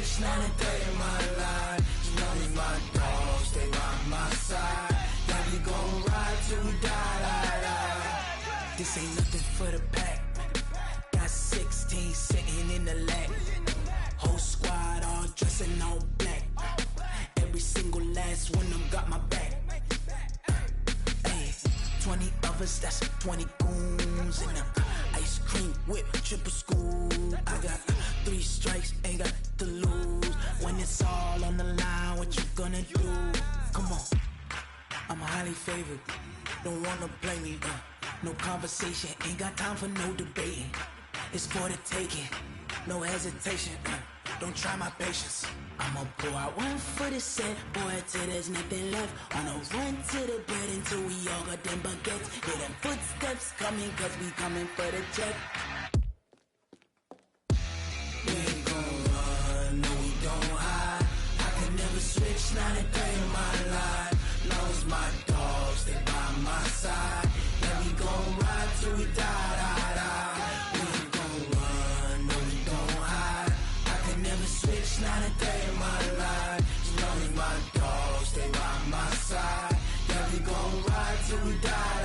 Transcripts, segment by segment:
switch, not a day in my life. You know me, my dogs, stay by my side. Yeah, we gon' ride till we die. This ain't nothing for the pack. Got 16 sitting in the lap. Whole squad all dressing all black. Every single last one of them got my back. Hey, 20 of us, that's 20 goons in the ice cream whip, triple scoop. I got 3 strikes, ain't got to lose. When it's all on the line, what you gonna do? Come on, I'm highly favored. Don't wanna blame me. No conversation, ain't got time for no debating. It's for the taking, no hesitation. Don't try my patience. I'ma pour out one for the set, boy, till there's nothing left. On a run to the bread until we all got them baguettes. Hear them footsteps coming, cause we coming for the check. We ain't gon' run, no we don't hide. I can never switch, not a day in my life. Long as my dogs, they by my side. Yeah, we gon' ride till we die. We ain't gon' run, no we don't hide. I can never switch, not a day in my life. As long as my dogs, stay by my side. Yeah, we gon' ride till we die.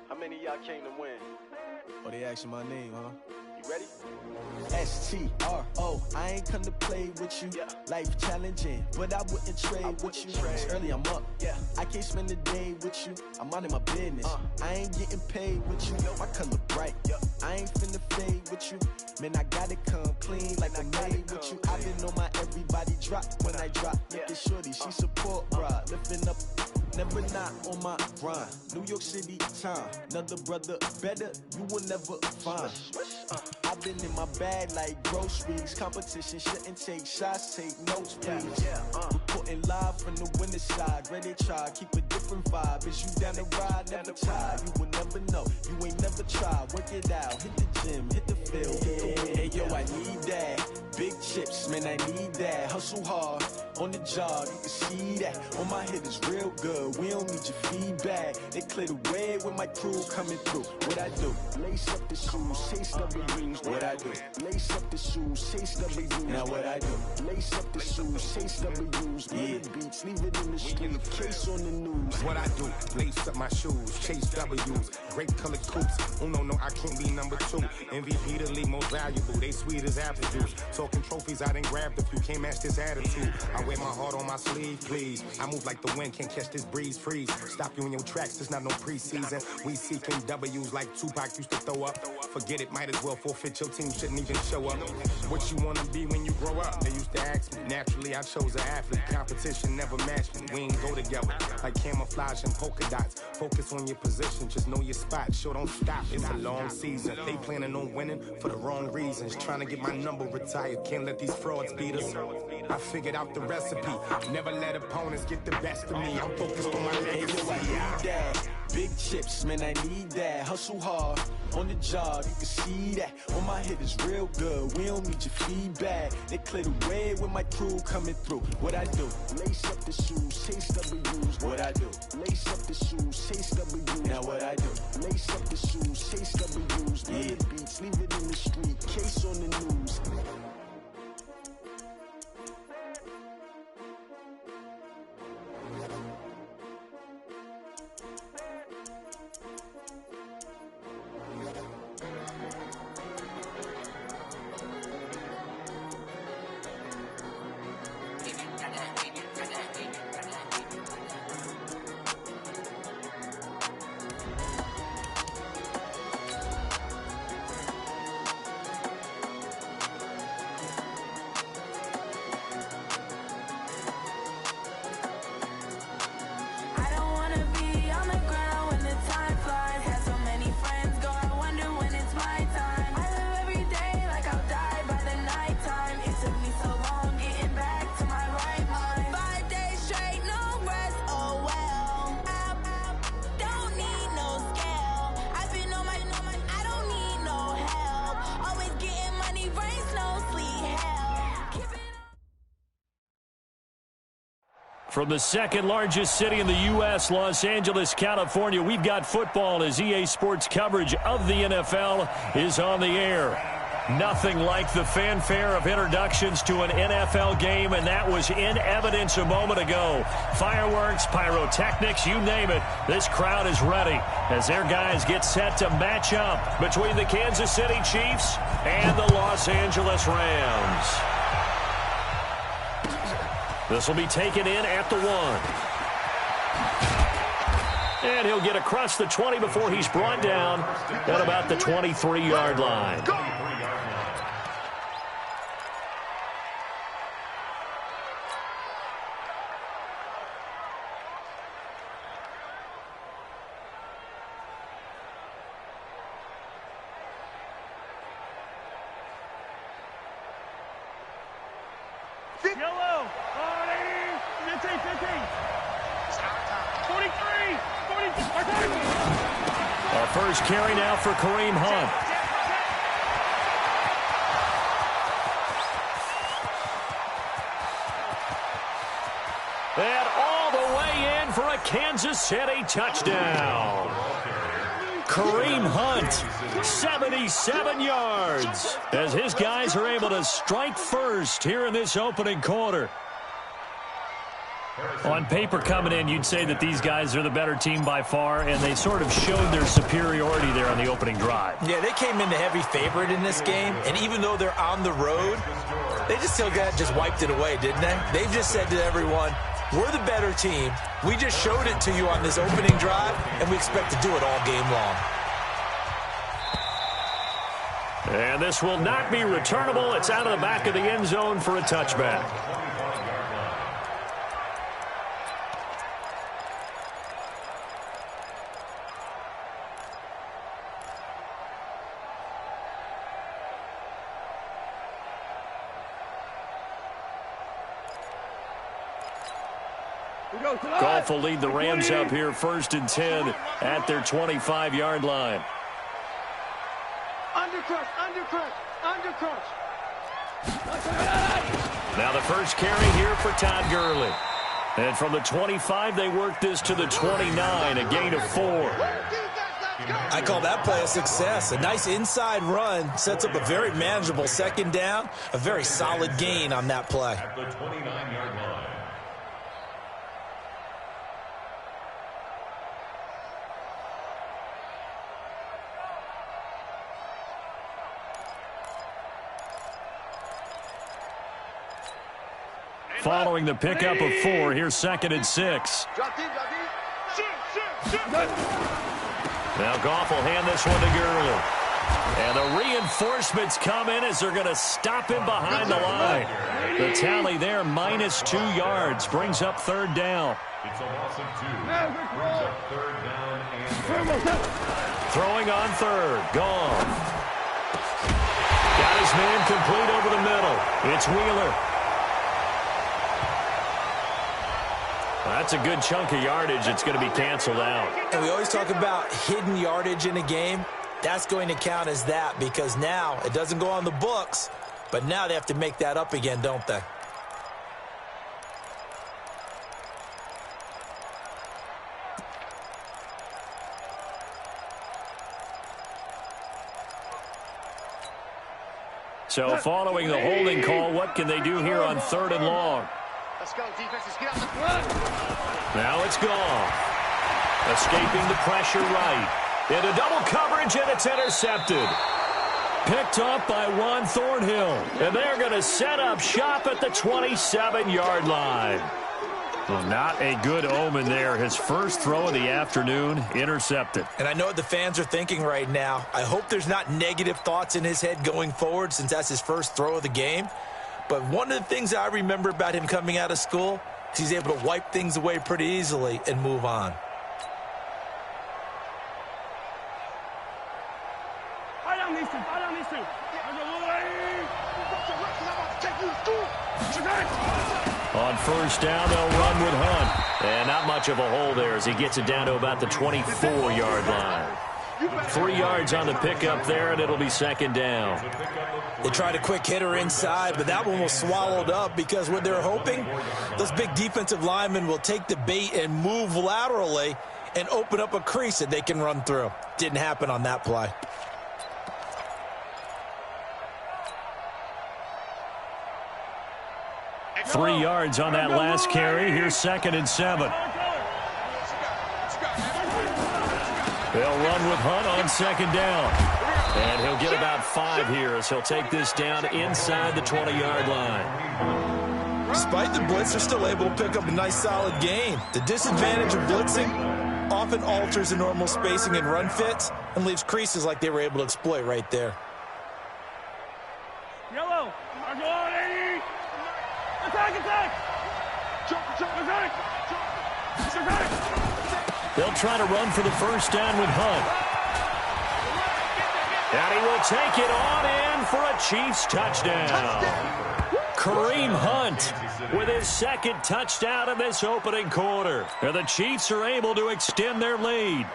How many of y'all came to win? Oh, they asking my name, huh? You ready? STRO, I ain't come to play with you. Yeah. Life challenging, but I wouldn't trade with you. It's early, I'm up. Yeah. I can't spend the day with you. I'm out of my business. I ain't getting paid with you. My color bright. I ain't finna fade with you. Man, I gotta come clean like I made with you. I've been on my everybody drop when I drop. Look at shorty, she support, bruh. Lifting up. Never not on my grind. New York City time. Another brother better, you will never find. I've been in my bag like groceries. Competition shouldn't take shots, take notes, please. Reporting live from the winter side. Ready to try, keep a different vibe. Is you down the ride, never tired. You will never know, you ain't never tried. Work it out, hit the gym, hit the field, hit the win. Hey yo, I need that. Big chips, man, I need that. Hustle hard, on the job, you can see that. On my hit is real good, we don't need your feedback. They clear the way with my crew coming through. What I do? Lace up the shoes, chase W's. What I do? Lace up the shoes, chase W's. Now what I do? Lace up the shoes, chase W's. Get the beats, leave it in the street, case on the news. What I do? Lace up my shoes, chase W's. Great colored coops. Oh no, I can't be number 2. MVP the league most valuable. They sweet as apple juice. Talking trophies, I done grabbed a few. Can't match this attitude. I wear my heart on my sleeve, please. I move like the wind, can't catch this breeze. Freeze. Stop you in your tracks. There's not no preseason. We seeking W's like Tupac used to throw up. Forget it, might as well forfeit. Your team shouldn't even show up. What you wanna be when you grow up? They used to ask me. Naturally, I chose an athlete. Competition never matched me. We ain't go together like camouflage and polka dots. Focus on your position, just know your spot. Sure, don't stop. It's a long season. They planning on winning for the wrong reasons. Trying to get my number retired. Can't let these frauds beat us. I figured out the recipe. Never let opponents get the best of me. I'm focused on my legacy. I need that. Big chips, man, I need that. Hustle hard, on the job, you can see that. On my hit is real good, we don't need your feedback. They clear the way with my crew coming through. What I do? Lace up the shoes, chase W's. What I do? Lace up the shoes, chase W's. Now what I do? Lace up the shoes, chase W's. Get the beats, leave it in the street, case on the news. From the second largest city in the U.S., Los Angeles, California, we've got football as EA Sports coverage of the NFL is on the air. Nothing like the fanfare of introductions to an NFL game, and that was in evidence a moment ago. Fireworks, pyrotechnics, you name it. This crowd is ready as their guys get set to match up between the Kansas City Chiefs and the Los Angeles Rams. This will be taken in at the 1. And he'll get across the 20 before he's brought down at about the 23-yard line. Yellow. 15. 43. 42. A first carry now for Kareem Hunt. And all the way in for a Kansas City touchdown. Kareem Hunt, 77 yards, as his guys are able to strike first here in this opening quarter. On paper coming in, you'd say that these guys are the better team by far, and they sort of showed their superiority there on the opening drive. Yeah, they came in the heavy favorite in this game, and even though they're on the road, they just wiped it away, didn't they? They've just said to everyone, we're the better team. We just showed it to you on this opening drive, and we expect to do it all game long. And this will not be returnable. It's out of the back of the end zone for a touchback. Goff will lead the Rams up here 1st and 10 at their 25-yard line. Undercrush. Now the first carry here for Todd Gurley. And from the 25, they work this to the 29, a gain of 4. I call that play a success. A nice inside run sets up a very manageable second down, a very solid gain on that play. At the 29-yard line. Following the pickup of 4, here's 2nd and 6. Now Goff will hand this one to Gurley. And the reinforcements come in as they're going to stop him behind the line. The tally there, -2 yards, brings up 3rd down. It's a loss of 2. Brings up 3rd down and Throwing on 3rd. Goff. Got his man complete over the middle. It's Wheeler. That's a good chunk of yardage. It's going to be canceled out. And we always talk about hidden yardage in a game. That's going to count as that because now it doesn't go on the books, but now they have to make that up again, don't they? So following the holding call, what can they do here on 3rd and long? Let's go, defense. Let's get out the front. Now it's Goff. Escaping the pressure right. Into double coverage, and it's intercepted. Picked up by Juan Thornhill. And they're going to set up shop at the 27-yard line. Well, not a good omen there. His first throw of the afternoon, intercepted. And I know what the fans are thinking right now. I hope there's not negative thoughts in his head going forward since that's his first throw of the game. But one of the things I remember about him coming out of school is he's able to wipe things away pretty easily and move on. On 1st down, they'll run with Hunt. And not much of a hole there as he gets it down to about the 24-yard line. 3 yards on the pickup there, and it'll be second down. They tried a quick hitter inside, but that one was swallowed up because what they're hoping, those big defensive linemen will take the bait and move laterally and open up a crease that they can run through. Didn't happen on that play. Three yards on that last carry. Here's 2nd and 7. They'll run with Hunt on 2nd down. And he'll get about 5 here as he'll take this down inside the 20-yard line. Despite the blitz, they're still able to pick up a nice solid gain. The disadvantage of blitzing often alters the normal spacing and run fits and leaves creases like they were able to exploit right there. Yellow. Attack, attack. Attack. They'll try to run for the first down with Hunt. And he will take it on in for a Chiefs touchdown. Kareem Hunt with his 2nd touchdown in this opening quarter. And the Chiefs are able to extend their lead.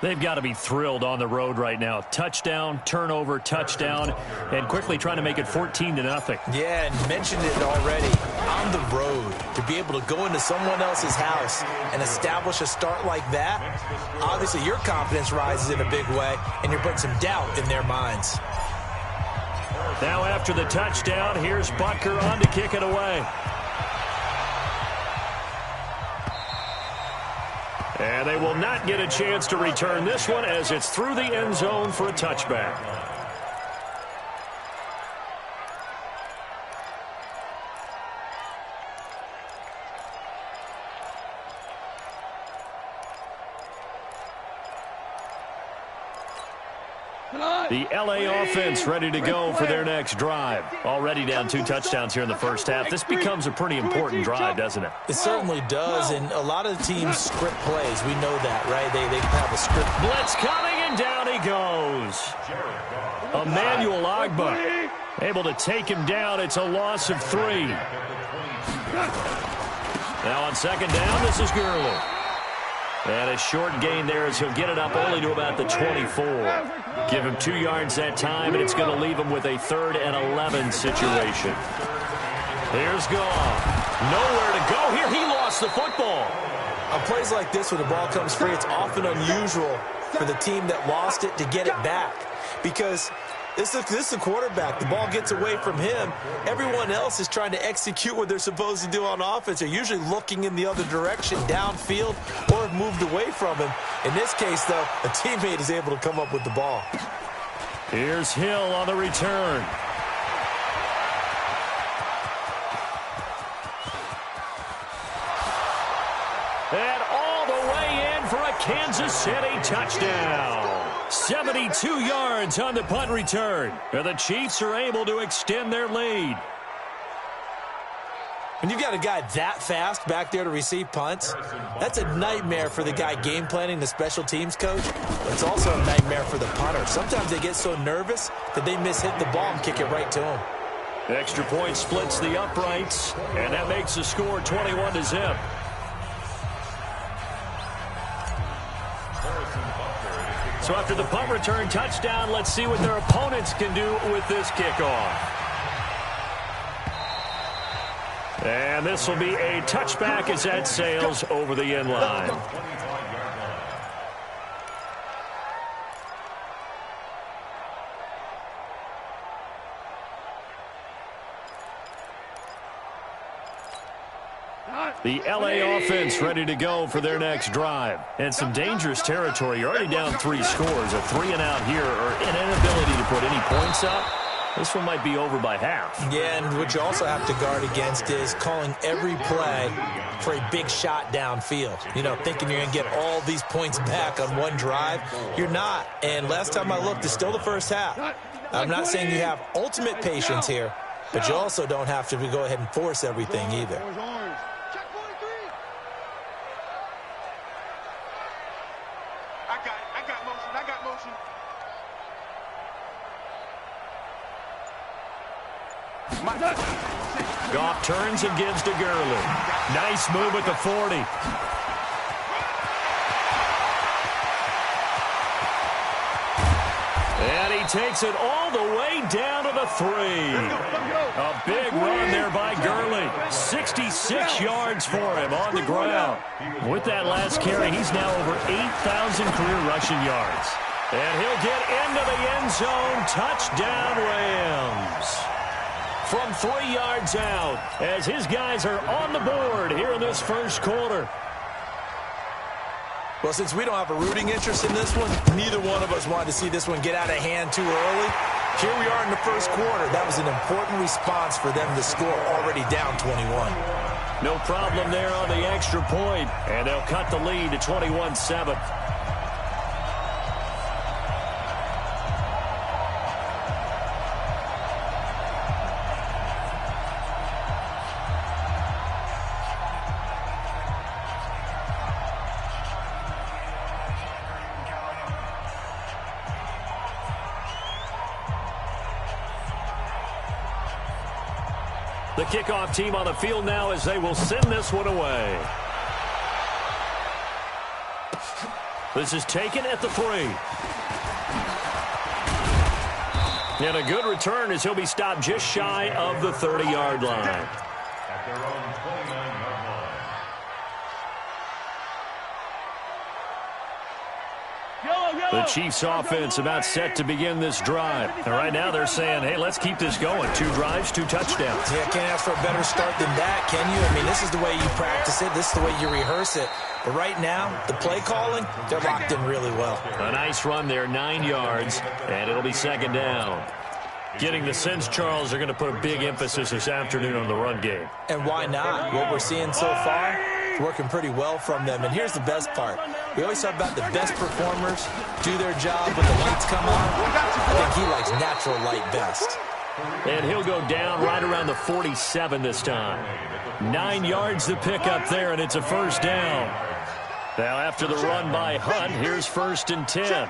They've got to be thrilled on the road right now. Touchdown, turnover, touchdown, and quickly trying to make it 14-0. Yeah, and mentioned it already. On the road, to be able to go into someone else's house and establish a start like that, obviously your confidence rises in a big way, and you're putting some doubt in their minds. Now after the touchdown, here's Butker on to kick it away. And they will not get a chance to return this one as it's through the end zone for a touchback. The LA offense ready to go for their next drive. Already down 2 touchdowns here in the first half. This becomes a pretty important drive, doesn't it? It certainly does, and a lot of the teams script plays. We know that, right? They have a script. Blitz coming, and down he goes. Emmanuel Agba able to take him down. It's a loss of 3. Now on 2nd down, this is Gurley. And a short gain there as he'll get it up only to about the 24. Give him 2 yards that time, and it's going to leave him with a 3rd and 11 situation. Here's Goff. Nowhere to go here. He lost the football. On plays like this, when the ball comes free, it's often unusual for the team that lost it to get it back. Because this is the quarterback. The ball gets away from him. Everyone else is trying to execute what they're supposed to do on offense. They're usually looking in the other direction, downfield, or have moved away from him. In this case, though, a teammate is able to come up with the ball. Here's Hill on the return. And all the way in for a Kansas City touchdown. 72 yards on the punt return. And the Chiefs are able to extend their lead. When you've got a guy that fast back there to receive punts, that's a nightmare for the guy game planning, the special teams coach. But it's also a nightmare for the punter. Sometimes they get so nervous that they hit the ball and kick it right to him. Extra point splits the uprights, and that makes the score 21-0. So after the punt return touchdown, let's see what their opponents can do with this kickoff. And this will be a touchback as that sails over the end line. The LA offense ready to go for their next drive. And some dangerous territory. You're already down 3 scores. A 3-and-out here, or an inability to put any points up. This one might be over by half. Yeah, and what you also have to guard against is calling every play for a big shot downfield. You know, thinking you're going to get all these points back on one drive. You're not. And last time I looked, it's still the first half. I'm not saying you have ultimate patience here, but you also don't have to go ahead and force everything either. Goff turns and gives to Gurley. Nice move at the 40. he takes it all the way down to the 3. A big run there by Gurley. 66 yards for him on the ground. With that last carry, he's now over 8,000 career rushing yards. And he'll get into the end zone. Touchdown, Rams. From 3 yards out, as his guys are on the board here in this first quarter. Well, since we don't have a rooting interest in this one, neither one of us wanted to see this one get out of hand too early. Here we are in the first quarter. That was an important response for them to score already down 21. No problem there on the extra point, and they'll cut the lead to 21-7. The kickoff team on the field now as they will send this one away. This is taken at the 3. And a good return as he'll be stopped just shy of the 30-yard line. At their own 29-yard line. The Chiefs offense about set to begin this drive. And right now they're saying, hey, let's keep this going. 2 drives, 2 touchdowns. Yeah, can't ask for a better start than that, can you? I mean, this is the way you practice it. This is the way you rehearse it. But right now, the play calling, they're locked in really well. A nice run there, 9 yards, and it'll be second down. Getting the sense, Charles, they're going to put a big emphasis this afternoon on the run game. And why not? What we're seeing so far, working pretty well from them. And here's the best part. We always talk about the best performers do their job when the lights come on. I think he likes natural light best. And he'll go down right around the 47 this time. 9 yards to pick up there, and it's a first down. Now after the run by Hunt, here's 1st and 10.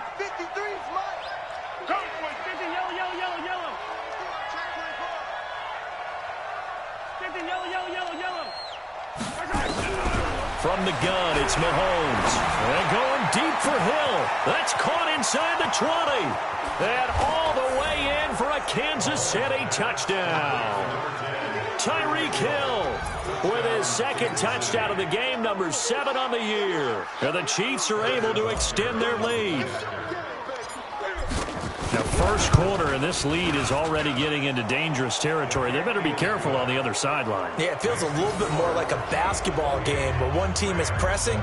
From the gun, it's Mahomes. And going deep for Hill. That's caught inside the 20. And all the way in for a Kansas City touchdown. Tyreek Hill with his 2nd touchdown of the game, number 7 on the year. And the Chiefs are able to extend their lead. Now, first quarter, and this lead is already getting into dangerous territory. They better be careful on the other sideline. Yeah, it feels a little bit more like a basketball game where one team is pressing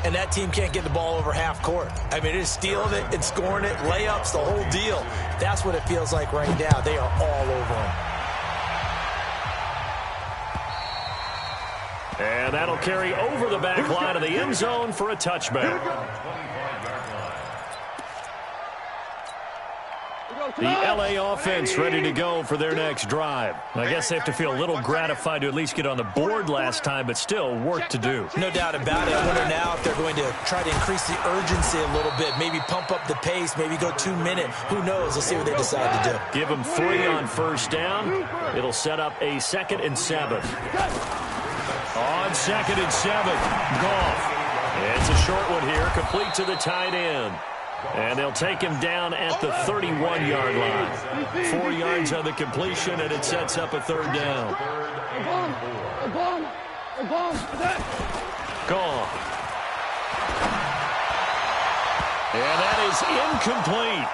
and that team can't get the ball over half court. I mean, it is stealing it and scoring it, layups, the whole deal. That's what it feels like right now. They are all over them. And that'll carry over the back line of the end zone for a touchback. The LA offense ready to go for their next drive. I guess they have to feel a little gratified to at least get on the board last time, but still work to do. No doubt about it. I wonder now if they're going to try to increase the urgency a little bit, maybe pump up the pace, maybe go 2-minute. Who knows? Let's see what they decide to do. Give them 3 on first down. It'll set up a 2nd and 7. On 2nd and 7, Goff. It's a short one here, complete to the tight end. And they'll take him down at the 31-yard line. 4 yards on the completion, and it sets up a 3rd down. Gone. And that is incomplete.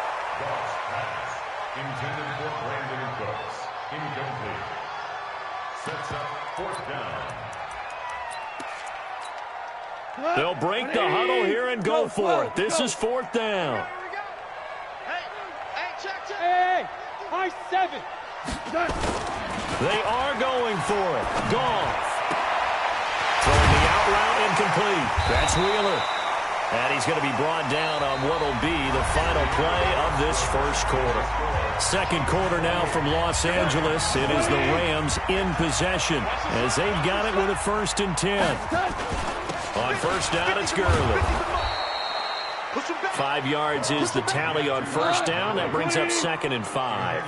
Intended for Brandon Cooks. Incomplete. Sets up 4th down. They'll break the huddle here and go for it. This is 4th down. Hey, high 7. They are going for it. Goff. Throwing the out route incomplete. That's Wheeler. And he's going to be brought down on what will be the final play of this first quarter. Second quarter now from Los Angeles. It is the Rams in possession as they've got it with a 1st and 10. On first down, it's Gurley. 5 yards is the tally on first down. That brings up 2nd and 5.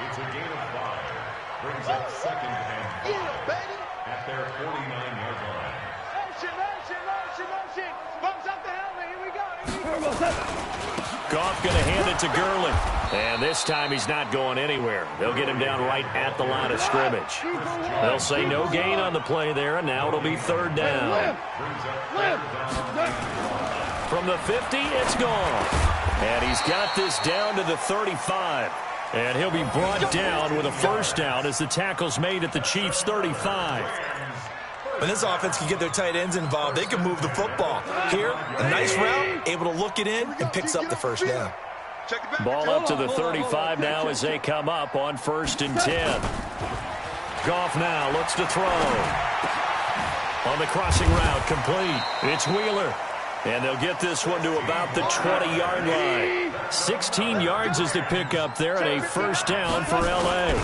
It's a gain of 5. Brings up 2nd and 5 at their 49-yard line. Motion. Bumps up the helmet. Here we go. Goff going to hand it to Gurley. And this time he's not going anywhere. They'll get him down right at the line of scrimmage. They'll say no gain on the play there, and now it'll be third down. From the 50, it's gone. And he's got this down to the 35. And he'll be brought down with a first down as the tackle's made at the Chiefs' 35. When this offense can get their tight ends involved, they can move the football. Here, a nice route, able to look it in, and picks up the first down. Ball up to the 35 now as they come up on 1st and 10. Goff now looks to throw. On the crossing route, complete. It's Wheeler. And they'll get this one to about the 20-yard line. 16 yards as they pick up there, and a first down for L.A.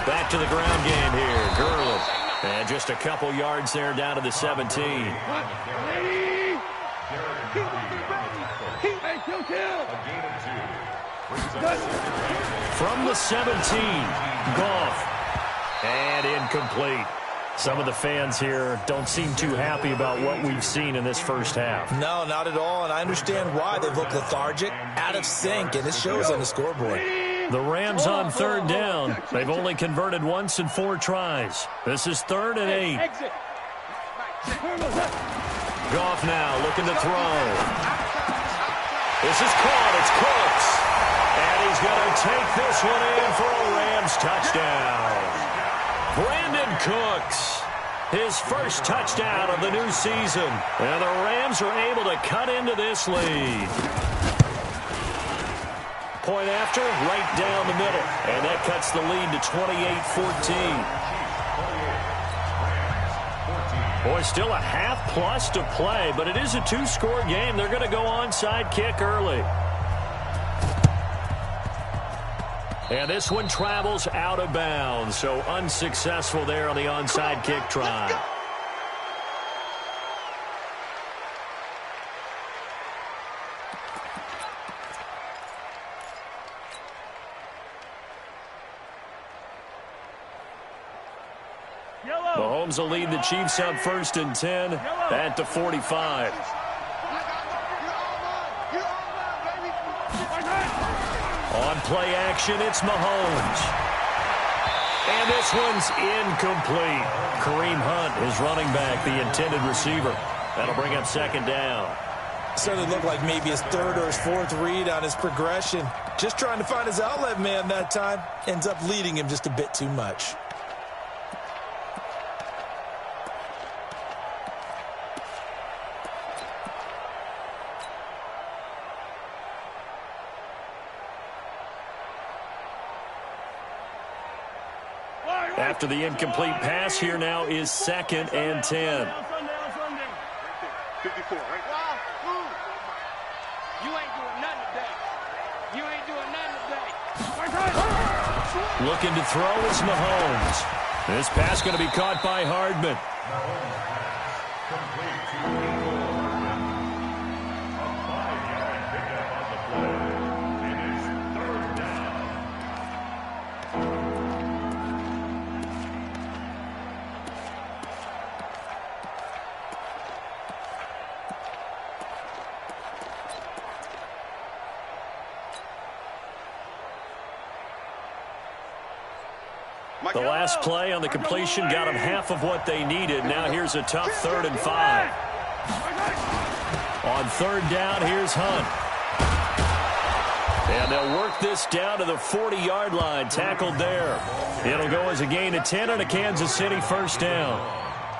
Back to the ground game here. Gurley. And just a couple yards there down to the 17. From the 17, Goff. And incomplete. Some of the fans here don't seem too happy about what we've seen in this first half. No, not at all, and I understand why. They've looked lethargic, out of sync, and it shows on the scoreboard. The Rams on third down. They've only converted once in 4 tries. This is 3rd and 8. Goff now looking to throw. This is caught. It's Cooks. And he's going to take this one in for a Rams touchdown. Brandon Cooks, his first touchdown of the new season. And the Rams are able to cut into this lead. Point after, right down the middle. And that cuts the lead to 28-14. Boy, still a half plus to play, but it is a 2-score game. They're going to go onside kick early. And this one travels out of bounds, so unsuccessful there on the onside kick try. Mahomes will lead the Chiefs up 1st and 10 at the 45. On play action, it's Mahomes. And this one's incomplete. Kareem Hunt, his running back, the intended receiver. That'll bring up 2nd down. Certainly looked like maybe his 3rd or his 4th read on his progression. Just trying to find his outlet man that time. Ends up leading him just a bit too much. After the incomplete pass, here now is 2nd and 10. 54, right? You ain't doing nothing today. You ain't doing nothing today. Looking to throw is Mahomes. This pass going to be caught by Hardman. The last play on the completion got them half of what they needed. Now here's a tough 3rd and 5. On 3rd down, here's Hunt. And they'll work this down to the 40-yard line, tackled there. It'll go as a gain of 10 on a Kansas City first down.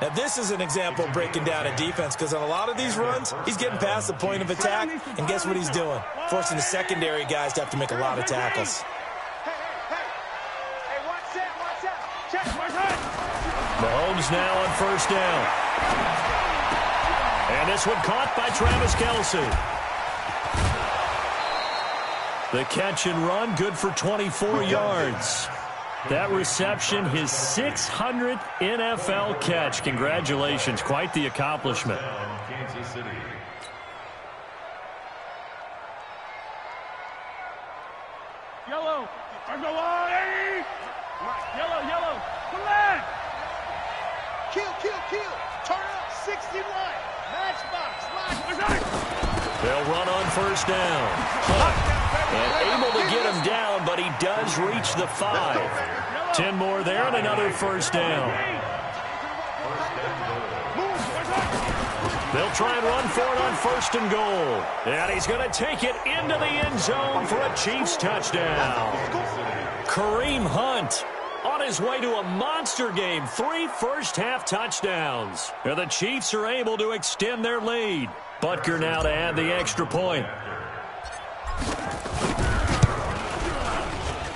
Now this is an example of breaking down a defense, because on a lot of these runs, he's getting past the point of attack, and guess what he's doing? Forcing the secondary guys to have to make a lot of tackles. Mahomes now on 1st down. And this one caught by Travis Kelce. The catch and run, good for 24 yards. That reception, his 600th NFL catch. Congratulations, quite the accomplishment. Kansas City. Yellow. Yellow, yellow. Come on. Kill. Turn up 61. Matchbox. They'll run on 1st down. Hunt He's reached the 5. 10 more there and another first down. They'll try and run for it on 1st and goal. And he's going to take it into the end zone for a Chiefs touchdown. Kareem Hunt on his way to a monster game. 3 first-half touchdowns. And the Chiefs are able to extend their lead. Butker now to add the extra point.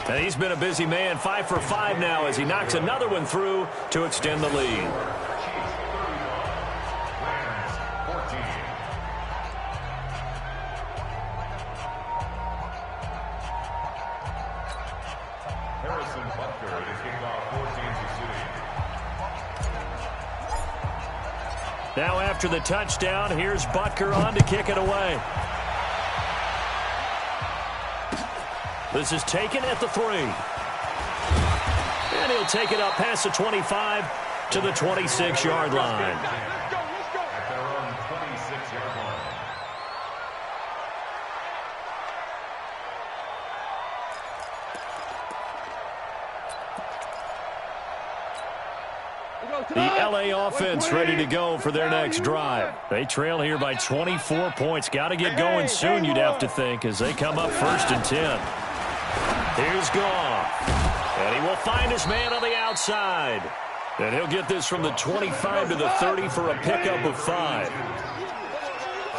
And he's been a busy man. 5 for 5 now as he knocks another one through to extend the lead. Now after the touchdown, here's Butker on to kick it away. This is taken at the 3. And he'll take it up past the 25 to the 26-yard line. At their own 26-yard line. The LA offense ready to go for their next drive. They trail here by 24 points. Got to get going soon, you'd have to think, as they come up 1st and 10. Here's Goff. And he will find his man on the outside. And he'll get this from the 25 to the 30 for a pickup of 5.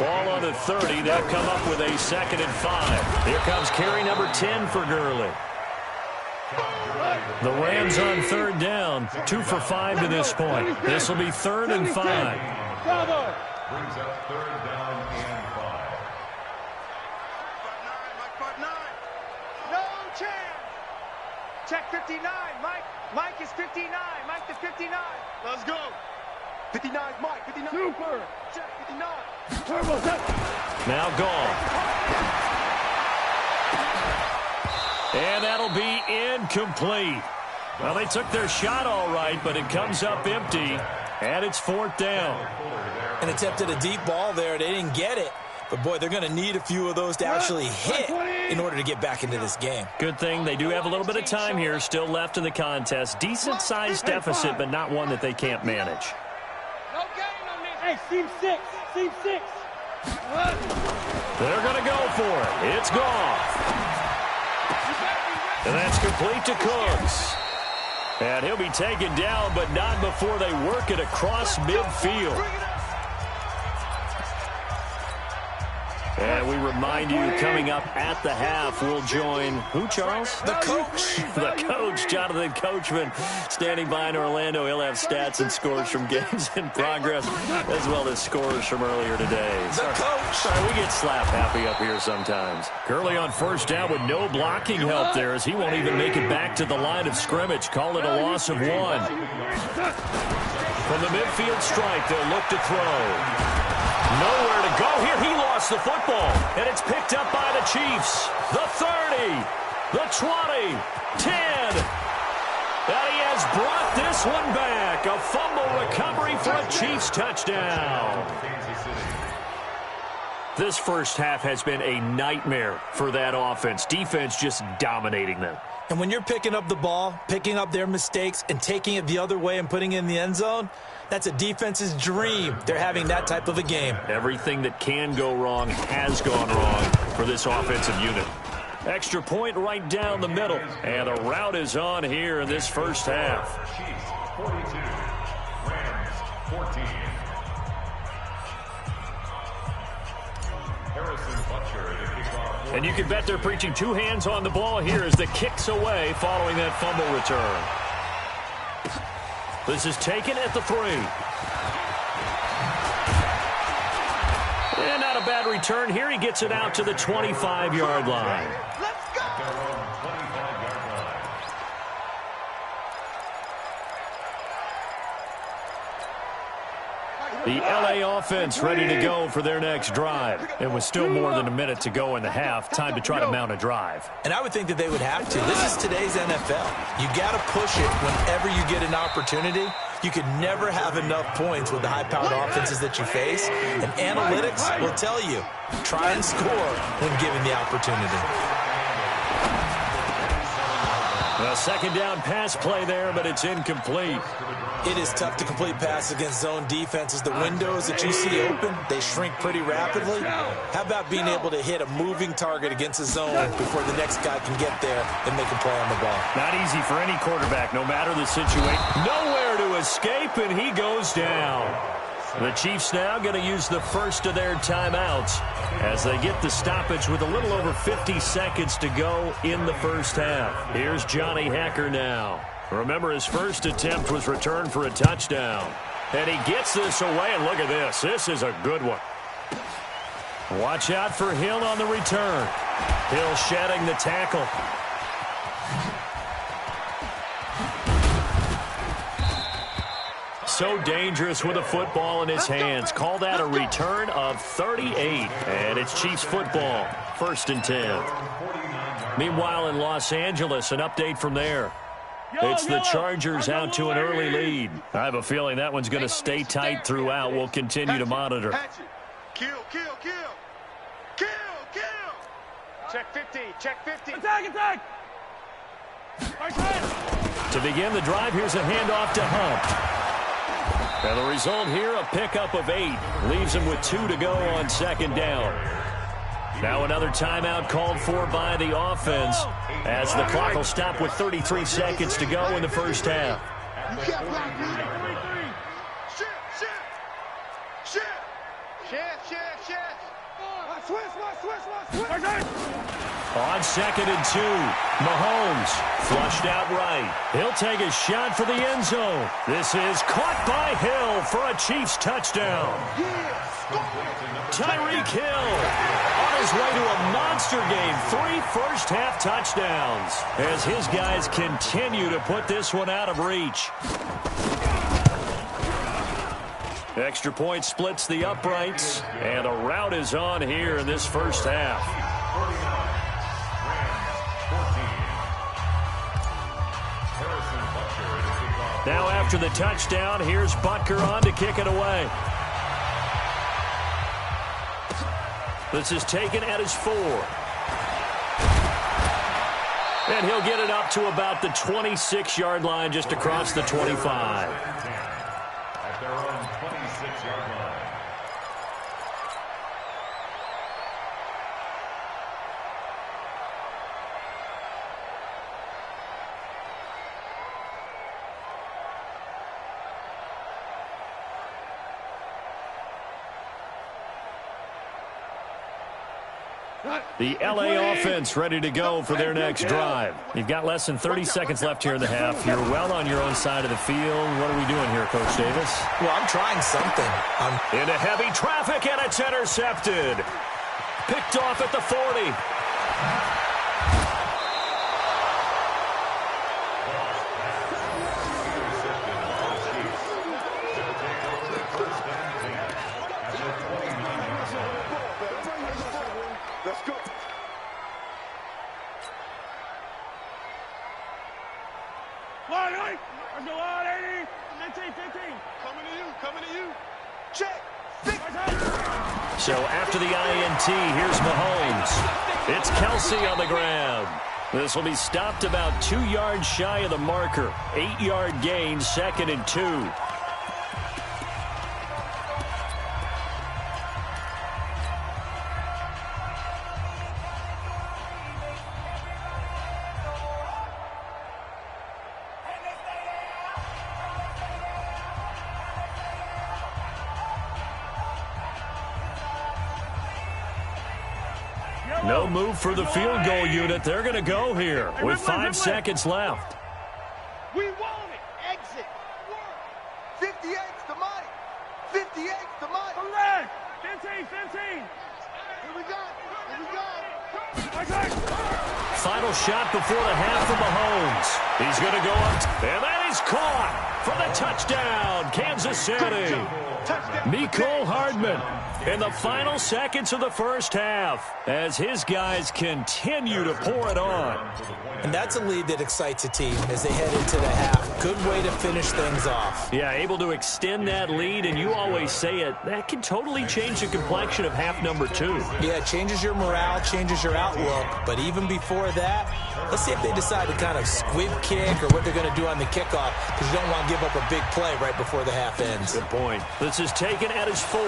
Ball on the 30. They'll come up with a 2nd and 5. Here comes carry number 10 for Gurley. The Rams on 3rd down. 2 for 5 to this point. This will be 3rd and 5. Brings up 3rd down and 5. No chance. Check 59. Mike is 59. Mike to 59. Let's go. 59 Mike. 59. Super. Check 59. Turbo. Now Goff. And that'll be incomplete. Well, they took their shot all right, but it comes up empty, and it's 4th down. An attempt at a deep ball there. They didn't get it. But, boy, they're going to need a few of those to actually hit in order to get back into this game. Good thing they do have a little bit of time here still left in the contest. Decent-sized deficit, but not one that they can't manage. No gain on this. Hey, Team 6. Team 6. They're going to go for it. It's Goff. And that's complete to Cooks. And he'll be taken down, but not before they work it across midfield. And we remind you, coming up at the half, we'll join who, Charles? The coach. The coach, Jonathan Coachman, standing by in Orlando. He'll have stats and scores from games in progress, as well as scores from earlier today. The coach. Sorry, we get slap happy up here sometimes. Gurley on 1st down with no blocking help there, as he won't even make it back to the line of scrimmage. Call it a loss of 1. From the midfield stripe, they'll look to throw. Nowhere to go here. He lost the football, and it's picked up by the Chiefs. The 30, the 20, 10. And he has brought this one back. A fumble recovery for a Chiefs touchdown. This first half has been a nightmare for that offense. Defense just dominating them. And when you're picking up the ball, picking up their mistakes, and taking it the other way and putting it in the end zone, that's a defense's dream. They're having that type of a game. Everything that can go wrong has gone wrong for this offensive unit. Extra point right down the middle. And the route is on here in this first half. Chiefs 42, Rams 14. Harrison Butcher to kick off. And you can bet they're preaching 2 hands on the ball here as the kick's away following that fumble return. This is taken at the 3. And not a bad return here. He gets it out to the 25-yard line. Let's go. Their own 25-yard line. The LA offense ready to go for their next drive. And with still more than a minute to go in the half, time to try to mount a drive. And I would think that they would have to. This is today's NFL. You got to push it whenever you get an opportunity. You could never have enough points with the high-powered offenses that you face. And analytics will tell you, try and score when given the opportunity. A second down pass play there, but it's incomplete. It is tough to complete passes against zone defenses. The windows that you see open, they shrink pretty rapidly. How about being able to hit a moving target against a zone before the next guy can get there and make a play on the ball? Not easy for any quarterback, no matter the situation. Nowhere to escape, and he goes down. The Chiefs now going to use the first of their timeouts as they get the stoppage with a little over 50 seconds to go in the first half. Here's Johnny Hekker now. Remember, his first attempt was returned for a touchdown. And he gets this away, and look at this. This is a good one. Watch out for Hill on the return. Hill shedding the tackle. So dangerous with a football in his hands. Call that a return of 38. And it's Chiefs football, 1st and 10. Meanwhile, in Los Angeles, an update from there. It's the Chargers out to an early lead. I have a feeling that one's going to stay tight throughout. We'll continue to monitor. Kill, kill, kill. Kill, kill. Check 50, check 50. Attack. To begin the drive, here's a handoff to Hunt. And the result here, a pickup of 8. Leaves him with 2 to go on second down. Now another timeout called for by the offense as the clock will stop with 33 seconds to go in the first half. On 2nd and 2, Mahomes flushed out right. He'll take a shot for the end zone. This is caught by Hill for a Chiefs touchdown. Tyreek Hill on his way to a monster game. 3 first-half touchdowns as his guys continue to put this one out of reach. Extra point splits the uprights, and a rout is on here in this first half. Now after the touchdown, here's Butker on to kick it away. This is taken at his 4. And he'll get it up to about the 26-yard line, just across the 25. At their own 26-yard line. The LA offense ready to go for their next drive. You've got less than 30 seconds left here in the half. You're well on your own side of the field. What are we doing here, Coach Davis? Well, I'm trying something. Into heavy traffic, and it's intercepted. Picked off at the 40. Let's go. Line, let's go on, 80. 15. Coming to you. Check. So after the INT, here's Mahomes. It's Kelsey on the grab. This will be stopped about 2 yards shy of the marker. 8-yard gain, 2nd and 2. No move for the field goal unit. They're going to go here with 5 seconds left. We want it. Exit. 58's the money. 58's the money. Correct. 15. Here we go. Final shot before the half for Mahomes. He's going to go up, and that is caught. for the touchdown, Kansas City. Mecole Hardman in the final seconds of the first half as his guys continue to pour it on. And that's a lead that excites a team as they head into the half. Good way to finish things off. Yeah, able to extend that lead, and you always say it, that can totally change the complexion of half number 2. Yeah, it changes your morale, changes your outlook. But even before that, let's see if they decide to kind of squib kick or what they're going to do on the kickoff, because you don't want to give up a big play right before the half ends. Good point. This is taken at his 4.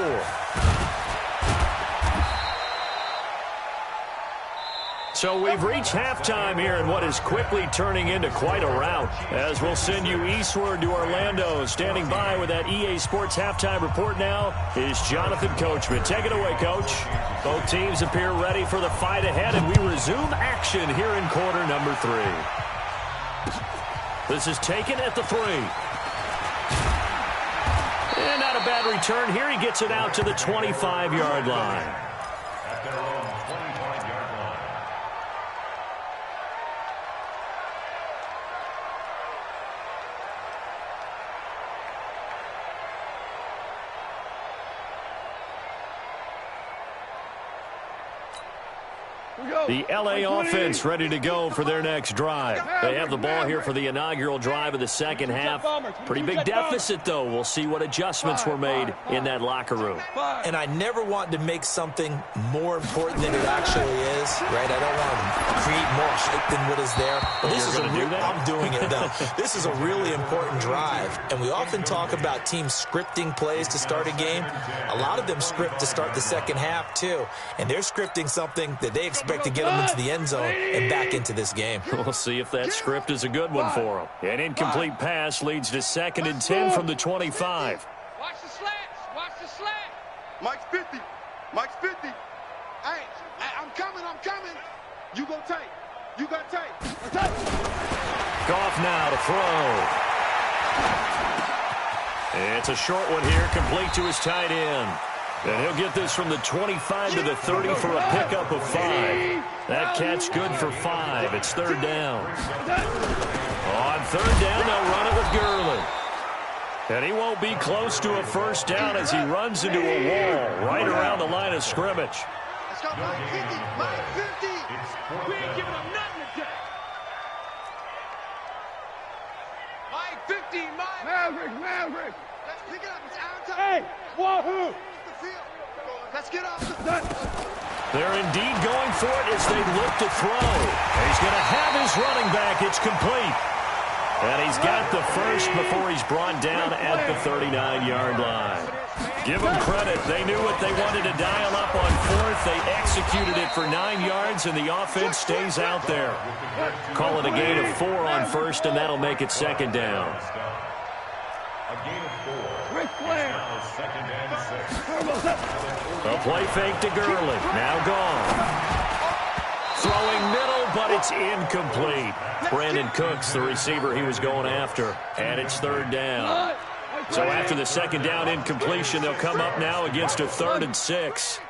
So we've reached halftime here in what is quickly turning into quite a rout, as we'll send you eastward to Orlando. Standing by with that EA Sports halftime report now is Jonathan Coachman. Take it away, Coach. Both teams appear ready for the fight ahead, and we resume action here in quarter number 3. This is taken at the 3. And not a bad return here. He gets it out to the 25-yard line. At their own 25-yard line. The LA offense ready to go for their next drive. They have the ball here for the inaugural drive of the second half. Pretty big deficit, though. We'll see what adjustments were made in that locker room. And I never want to make something more important than it actually is, right? I don't want to create more hype than what is there. But this is I'm doing it, though. This is a really important drive. And we often talk about teams scripting plays to start a game. A lot of them script to start the second half, too. And they're scripting something that they expect to get them into the end zone and back into this game. We'll see if that script is a good one for them. An incomplete pass leads to 2nd and 10 from the 25. Watch the slants. Watch the slant. Mike's 50. Mike's 50. Hey, I'm coming. You go tight. You got tight. Goff now to throw. It's a short one here, complete to his tight end. And he'll get this from the 25 to the 30 for a pickup of 5. That catch good for 5. It's 3rd down. On 3rd down, they'll run it with Gurley. And he won't be close to a first down as he runs into a wall right around the line of scrimmage. Let's go, Mike 50. Mike 50. We ain't giving up nothing today. Mike 50. Mike. Maverick. Let's pick it up. It's our time. Hey, wahoo. Let's get off the done. They're indeed going for it as they look to throw. He's going to have his running back. It's complete. And he's got the first before he's brought down at the 39-yard line. Give them credit. They knew what they wanted to dial up on 4th. They executed it for 9 yards, and the offense stays out there. Call it a gain of 4 on 1st, and that'll make it 2nd down. A gain of 4. Ric Flair. Now 2nd and 6. A play fake to Gurley. Now gone. Throwing middle, but it's incomplete. Brandon Cooks, the receiver he was going after. And it's 3rd down. So after the 2nd down incompletion, they'll come up now against a 3rd and 6.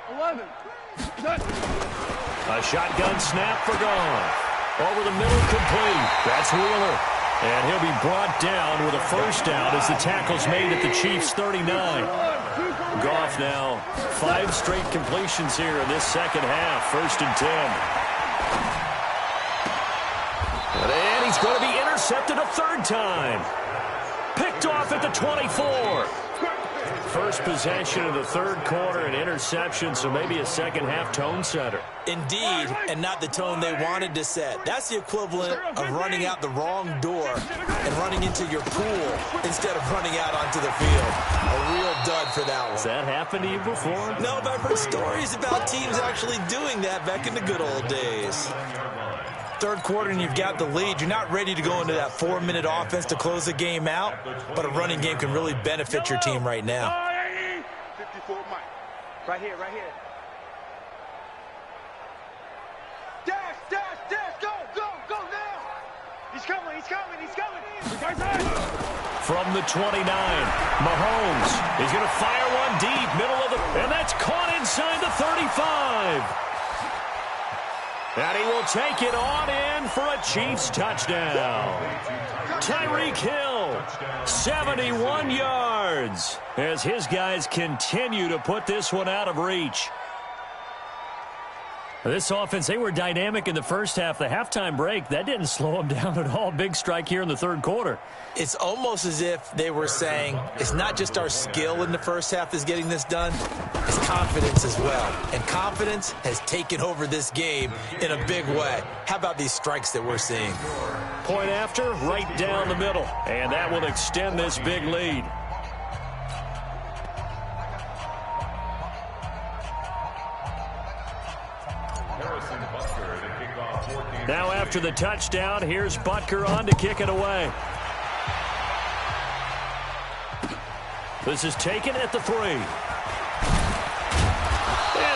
A shotgun snap for Goff. Over the middle, complete. That's Wheeler. And he'll be brought down with a first down as the tackle's made at the Chiefs' 39. Goff now 5 straight completions here in this second half. 1st and 10. And he's going to be intercepted a 3rd time. Picked off at the 24. First possession of the 3rd quarter, an interception, so maybe a second half tone setter. Indeed, and not the tone they wanted to set. That's the equivalent of running out the wrong door and running into your pool instead of running out onto the field. A real dud for that one. Has that happened to you before? No, but I've heard stories about teams actually doing that back in the good old days. 3rd quarter and you've got the lead. You're not ready to go into that 4-minute offense to close the game out, but a running game can really benefit your team right now. 54 Mike. Right here. Dash, go now. He's coming. From the 29, Mahomes is going to fire one deep, middle of the, and that's caught inside the 35. And he will take it on in for a Chiefs touchdown. Tyreek Hill go. 71 yards as his guys continue to put this one out of reach. This offense, they were dynamic in the first half. The halftime break, that didn't slow them down at all. Big strike here in the third quarter. It's almost as if they were saying, it's not just our skill in the first half that's getting this done, it's confidence as well. And confidence has taken over this game in a big way. How about these strikes that we're seeing? Point after, right down the middle. And that will extend this big lead. Now after the touchdown, here's Butker on to kick it away. This is taken at the 3. And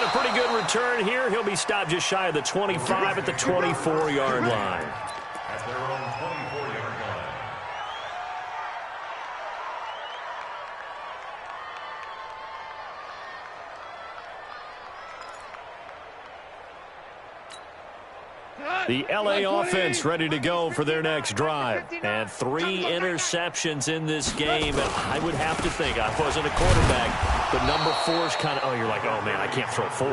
a pretty good return here. He'll be stopped just shy of the 25 at the 24-yard line. At their own 24-yard line. The LA offense ready to go for their next drive. And 3 interceptions in this game. And I would have to think, I wasn't a quarterback, but number 4 is kind of, you're like, oh, man, I can't throw 4.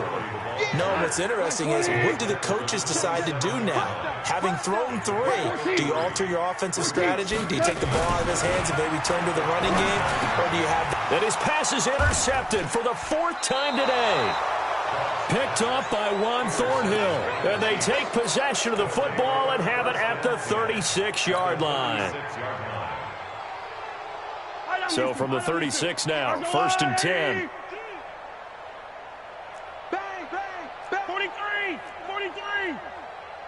No, what's interesting is, what do the coaches decide to do now? Having thrown 3, do you alter your offensive strategy? Do you take the ball out of his hands and maybe turn to the running game? Or do you have... And his pass is intercepted for the 4th time today. Picked up by Juan Thornhill. And they take possession of the football and have it at the 36-yard line. So from the 36 now, 1st and 10. Bang, bang, 43, 43.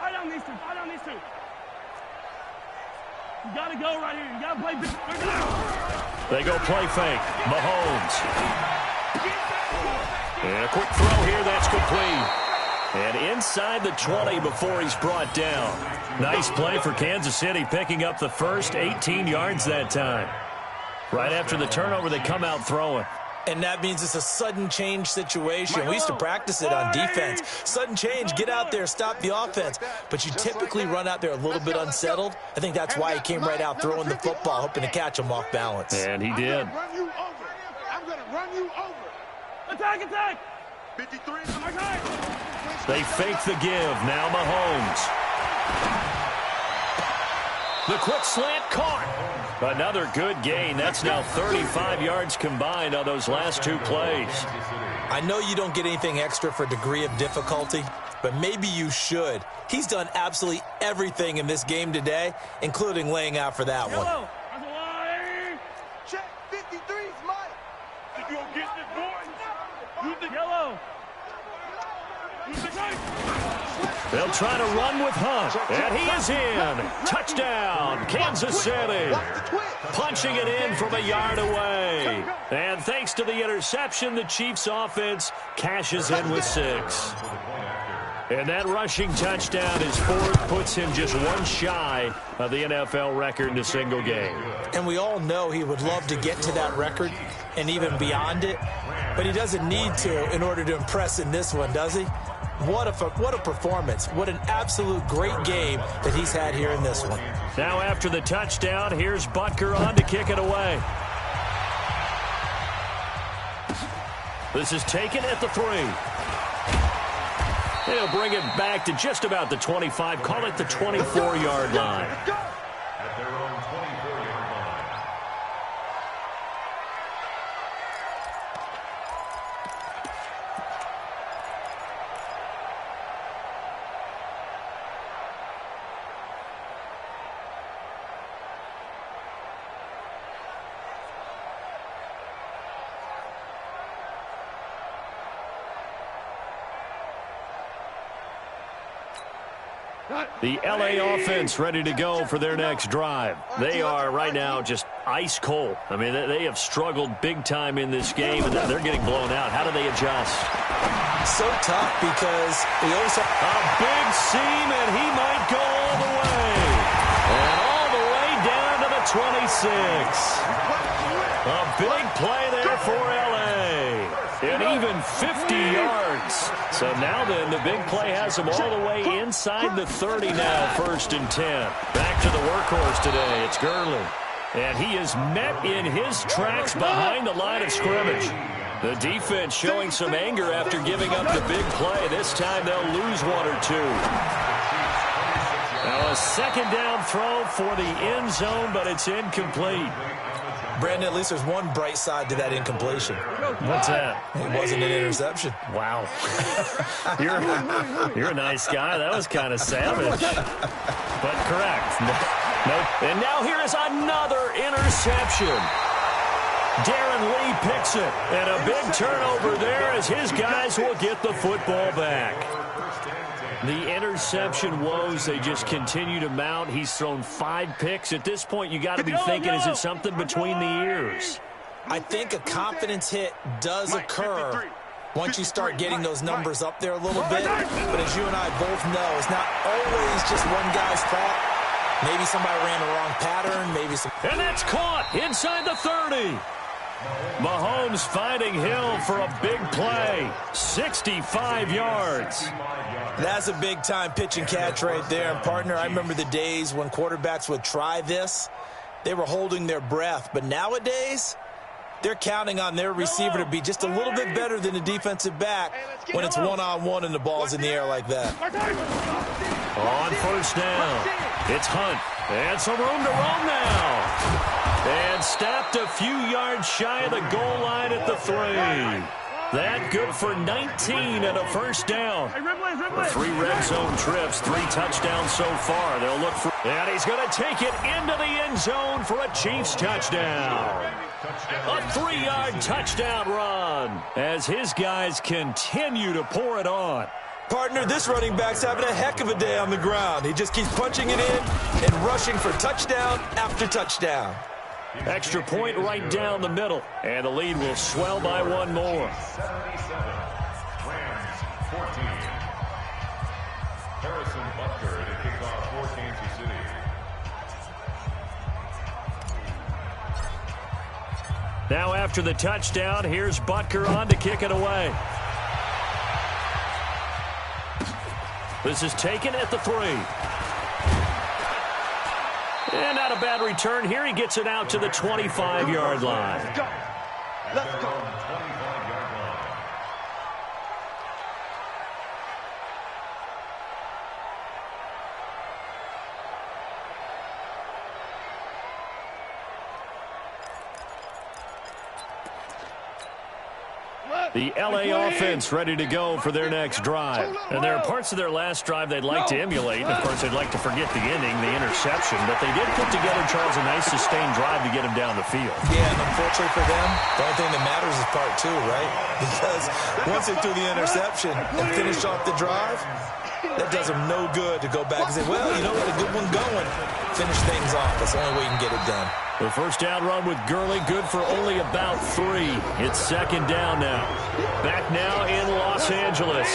I down these two, You got to go right here. You got to play big. They go play fake. Mahomes. And a quick throw here, that's complete. And inside the 20 before he's brought down. Nice play for Kansas City, picking up the first 18 yards that time. Right after the turnover, they come out throwing. And that means it's a sudden change situation. We used to practice it on defense. Sudden change, get out there, stop the offense. But you typically run out there a little bit unsettled. I think that's why he came right out throwing the football, hoping to catch him off balance. And he did. I'm going to run you over. Attack, attack! 53. They fake the give. Now Mahomes. The quick slant caught. Another good gain. That's now 35 yards combined on those last 2 plays. I know you don't get anything extra for degree of difficulty, but maybe you should. He's done absolutely everything in this game today, including laying out for that one. Check 53's Mike. If you don't get this boy, use the yellow. They'll try to run with Hunt, and he is in. Touchdown, Kansas City. Punching it in from a yard away. And thanks to the interception, the Chiefs offense cashes in with 6. And that rushing touchdown, his 4th, puts him just 1 shy of the NFL record in a single game. And we all know he would love to get to that record and even beyond it, but he doesn't need to in order to impress in this one, does he? What a performance. What an absolute great game that he's had here in this one. Now after the touchdown, here's Butker on to kick it away. This is taken at the 3. He'll bring it back to just about the 25. Call it the 24-yard line. At their own 24-yard line. The LA offense ready to go for their next drive. They are right now just ice cold. I mean, they have struggled big time in this game, and they're getting blown out. How do they adjust? So tough because we always have a big seam, and he might go all the way. And all the way down to the 26. A big play there for LA. And even 50 yards. So now then, the big play has them all the way inside the 30 now, 1st and 10. Back to the workhorse today. It's Gurley. And he is met in his tracks behind the line of scrimmage. The defense showing some anger after giving up the big play. This time they'll lose one or two. Now a second down throw for the end zone, but it's incomplete. Brandon, at least there's one bright side to that incompletion. What's that? It wasn't an interception. Wow. You're a nice guy. That was kind of savage. But correct. Nope. And now here is another interception. Darren Lee picks it. And a big turnover there as his guys will get the football back. The interception woes, they just continue to mount. He's thrown 5 picks. At this point, you got to be thinking, is it something between the ears? I think a confidence hit does occur once you start getting those numbers up there a little bit. But as you and I both know, it's not always just one guy's fault. Maybe somebody ran the wrong pattern. Maybe some. And that's caught inside the 30. Mahomes finding Hill for a big play. 65 yards. That's a big-time pitch and catch right there. And, partner, I remember the days when quarterbacks would try this. They were holding their breath. But nowadays, they're counting on their receiver to be just a little bit better than the defensive back when it's one-on-one and the ball's in the air like that. On first down, it's Hunt. And some room to roam now. And stopped a few yards shy of the goal line at the 3. That good for 19 and a first down. 3 red zone trips, 3 touchdowns so far. They'll look for, and he's going to take it into the end zone for a Chiefs touchdown. A 3-yard touchdown run as his guys continue to pour it on. Partner, this running back's having a heck of a day on the ground. He just keeps punching it in and rushing for touchdown after touchdown. Extra point right down the middle. And the lead will swell by 1 more. 77. Rams 14. Harrison Butker to kick off for Kansas City. Now after the touchdown, here's Butker on to kick it away. This is taken at the 3. And not a bad return here. He gets it out to the 25-yard line. Let's go. Let's go. The L.A. offense ready to go for their next drive. And there are parts of their last drive they'd like to emulate. And, of course, they'd like to forget the ending, the interception. But they did put together, Charles, a nice sustained drive to get him down the field. Yeah, and unfortunately for them, the only thing that matters is part 2, right? Because once they threw the interception and finished off the drive, that does them no good to go back and say, well, you know what, a good one going. Finish things off. That's the only way you can get it done. The first down run with Gurley, good for only about 3. It's second down now. Back now in Los Angeles.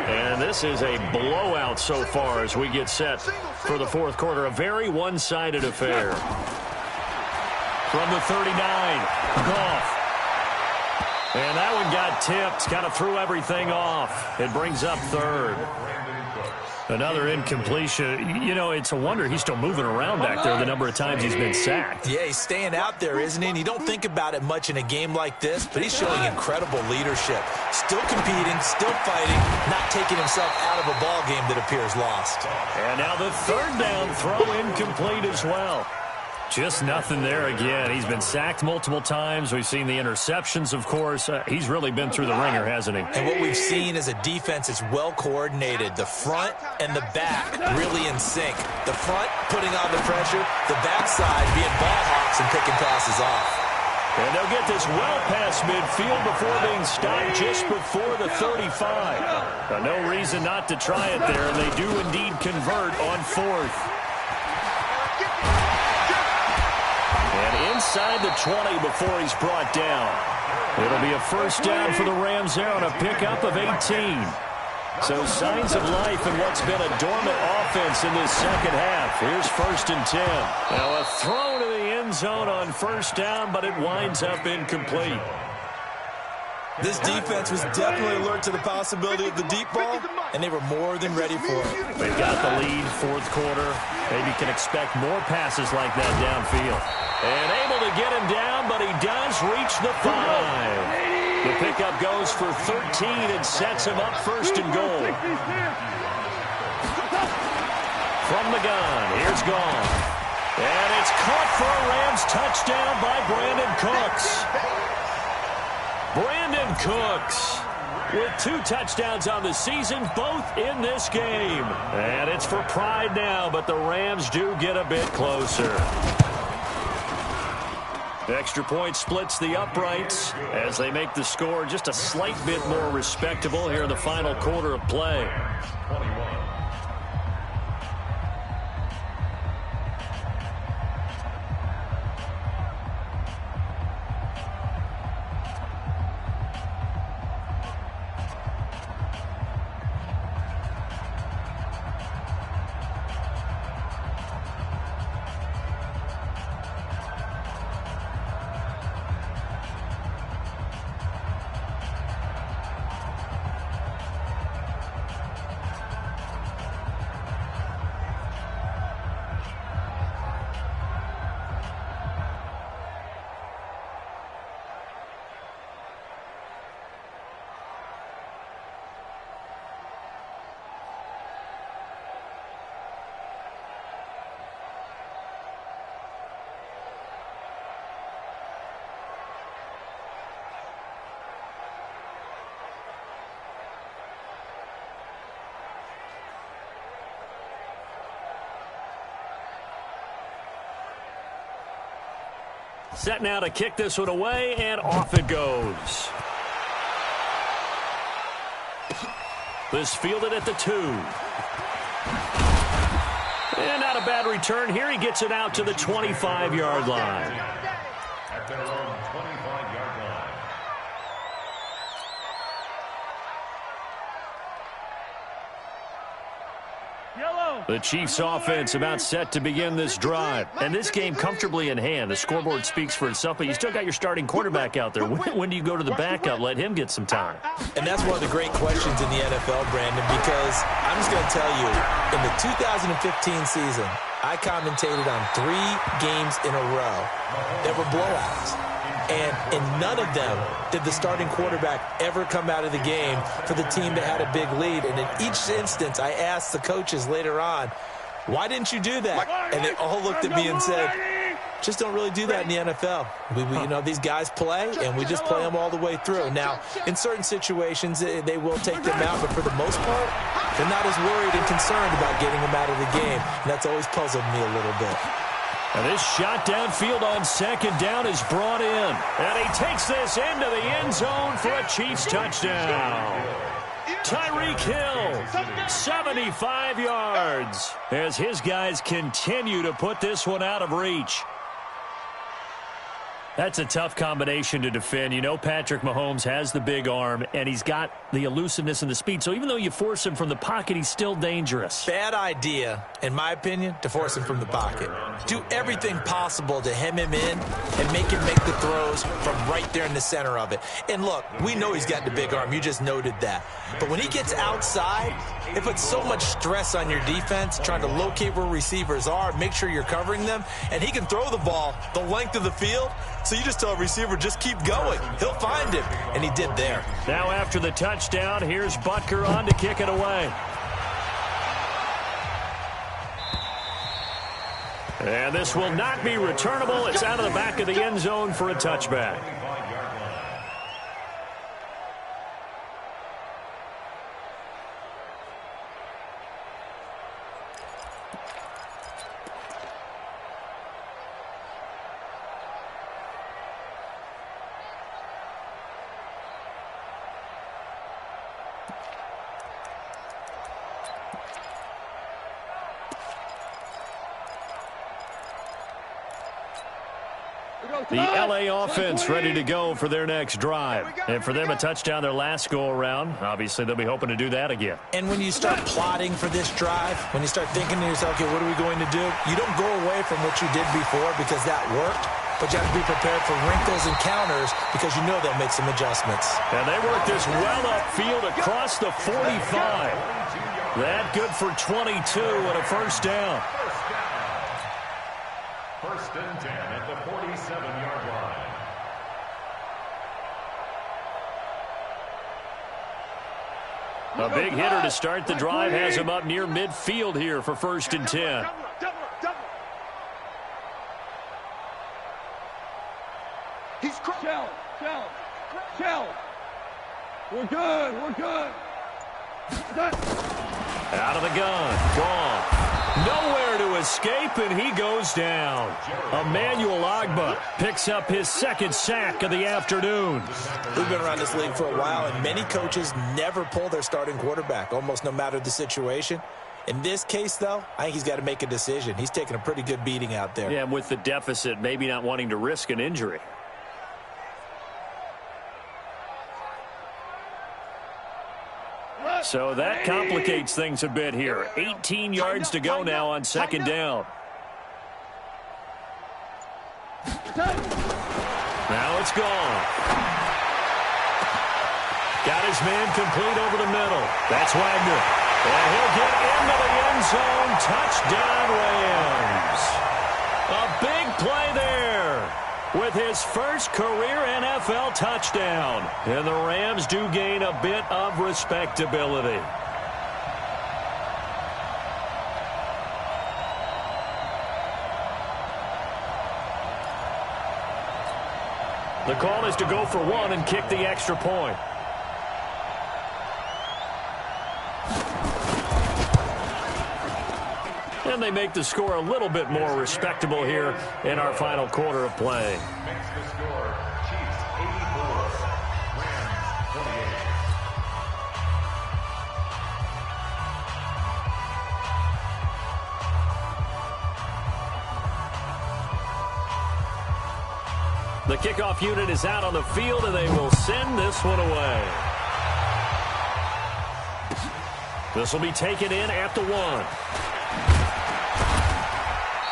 And this is a blowout so far as we get set for the fourth quarter. A very one-sided affair. From the 39, Goff. And that one got tipped, kind of threw everything off. It brings up 3rd. Another incompletion. You know, it's a wonder he's still moving around back there the number of times he's been sacked. Yeah, he's staying out there, isn't he? And you don't think about it much in a game like this, but he's showing incredible leadership. Still competing, still fighting, not taking himself out of a ball game that appears lost. And now the 3rd down throw incomplete as well. Just nothing there again. He's been sacked multiple times. We've seen the interceptions, of course. He's really been through the ringer, hasn't he? And what we've seen is a defense that's well coordinated. The front and the back really in sync. The front putting on the pressure, the backside being ball hawks and picking passes off. And they'll get this well past midfield before being stopped just before the 35. No reason not to try it there, and they do indeed convert on 4th. And inside the 20 before he's brought down. It'll be a first down for the Rams there on a pickup of 18. So signs of life in what's been a dormant offense in this second half. Here's 1st and 10. Now a throw to the end zone on first down, but it winds up incomplete. This defense was definitely alert to the possibility of the deep ball, and they were more than ready for it. They've got the lead, fourth quarter. Maybe can expect more passes like that downfield. And able to get him down, but he does reach the 5. The pickup goes for 13 and sets him up first and goal. From the gun, here's Gone. And it's caught for a Rams touchdown by Brandon Cooks. Brandon Cooks with 2 touchdowns on the season, both in this game. And it's for pride now, but the Rams do get a bit closer. The extra point splits the uprights as they make the score just a slight bit more respectable here in the final quarter of play. 21. Set now to kick this one away, and off it goes. This fielded at the 2. And not a bad return here. He gets it out to the 25-yard line. At their own 25-yard line. The Chiefs offense about set to begin this drive. And this game comfortably in hand. The scoreboard speaks for itself, but you still got your starting quarterback out there. When do you go to the backup? Let him get some time. And that's one of the great questions in the NFL, Brandon, because I'm just going to tell you, in the 2015 season, I commentated on 3 games in a row that were blowouts. And in none of them did the starting quarterback ever come out of the game for the team that had a big lead. And in each instance, I asked the coaches later on, why didn't you do that? And they all looked at me and said, just don't really do that in the NFL. You know, these guys play, and we just play them all the way through. Now, in certain situations, they will take them out, but for the most part, they're not as worried and concerned about getting them out of the game. And that's always puzzled me a little bit. And this shot downfield on second down is brought in. And he takes this into the end zone for a Chiefs touchdown. Tyreek Hill, 75 yards, as his guys continue to put this one out of reach. That's a tough combination to defend. You know Patrick Mahomes has the big arm, and he's got the elusiveness and the speed. So even though you force him from the pocket, he's still dangerous. Bad idea, in my opinion, to force him from the pocket. Do everything possible to hem him in and make him make the throws from right there in the center of it. And look, we know he's got the big arm. You just noted that. But when he gets outside, it puts so much stress on your defense trying to locate where receivers are, make sure you're covering them, and he can throw the ball the length of the field. So you just tell a receiver, just keep going. He'll find him, and he did there. Now after the touchdown, here's Butker on to kick it away. And this will not be returnable. It's out of the back of the end zone for a touchback. The LA offense ready to go for their next drive. And for them, a touchdown their last go-around. Obviously, they'll be hoping to do that again. And when you start plotting for this drive, when you start thinking to yourself, okay, what are we going to do? You don't go away from what you did before because that worked. but you have to be prepared for wrinkles and counters because you know they'll make some adjustments. And they work this well upfield across the 45. That good for 22 and a first down. First and 10 at the 47-yard line. A big hitter to start the drive has him up near midfield here for first and 10. He's Shell. We're good. Out of the gun. Gone. Nowhere to escape, and he goes down. Emmanuel Ogbah picks up his second sack of the afternoon. We've been around this league for a while, and many coaches never pull their starting quarterback, almost no matter the situation. In this case, though, I think he's got to make a decision. He's taking a pretty good beating out there. Yeah, and with the deficit, maybe not wanting to risk an injury. So that complicates things a bit here. 18 yards to go now on second down. Now it's gone. Got his man complete over the middle. That's Wagner. And he'll get into the end zone. Touchdown, Rams. A big play there with his first career NFL touchdown. And the Rams do gain a bit of respectability. The call is to go for one and kick the extra point. And they make the score a little bit more respectable here in our final quarter of play. Makes the score Chiefs 84, Rams 28. The kickoff unit is out on the field, and they will send this one away. This will be taken in at the 1.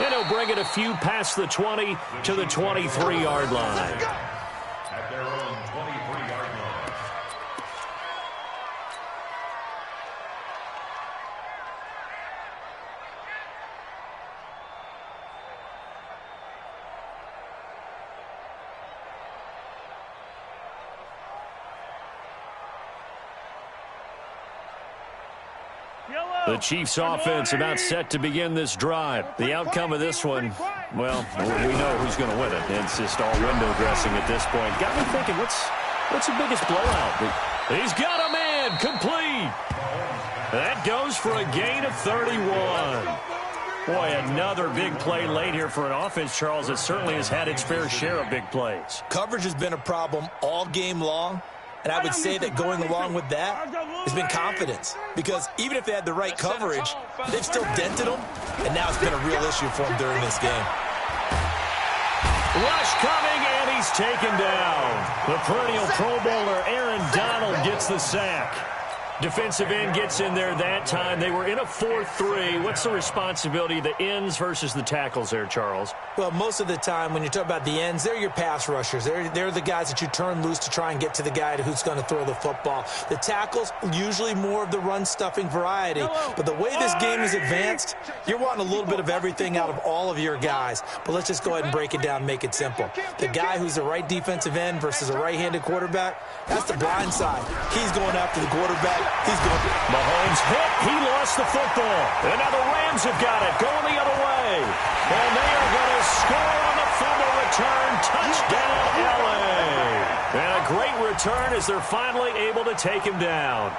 And he'll bring it a few past the 20 to the 23-yard line. At their own 23-yard line. The Chiefs offense about set to begin this drive. The outcome of this one, well, we know who's going to win it. It's just all window dressing at this point. Got me thinking, what's the biggest blowout? He's got a man complete. That goes for a gain of 31. Boy, another big play late here for an offense, Charles, that certainly has had its fair share of big plays. Coverage has been a problem all game long. And I would say that going along with that has been confidence. Because even if they had the right coverage, they've still dented them. And now it's been a real issue for them during this game. Rush coming, and he's taken down. The perennial Pro Bowler Aaron Donald gets the sack. Defensive end gets in there that time. They were in a 4-3. What's the responsibility of the ends versus the tackles there, Charles? Well, most of the time when you talk about the ends, they're your pass rushers. They're the guys that you turn loose to try and get to the guy who's going to throw the football. The tackles, usually more of the run-stuffing variety. But the way this game is advanced, you're wanting a little bit of everything out of all of your guys. But let's just go ahead and break it down and make it simple. The guy who's the right defensive end versus a right-handed quarterback, that's the blind side. He's going after the quarterback. He's going. Mahomes hit. He lost the football. And now the Rams have got it. Going the other way. And they are going to score on the fumble return. Touchdown, LA. And a great return as they're finally able to take him down.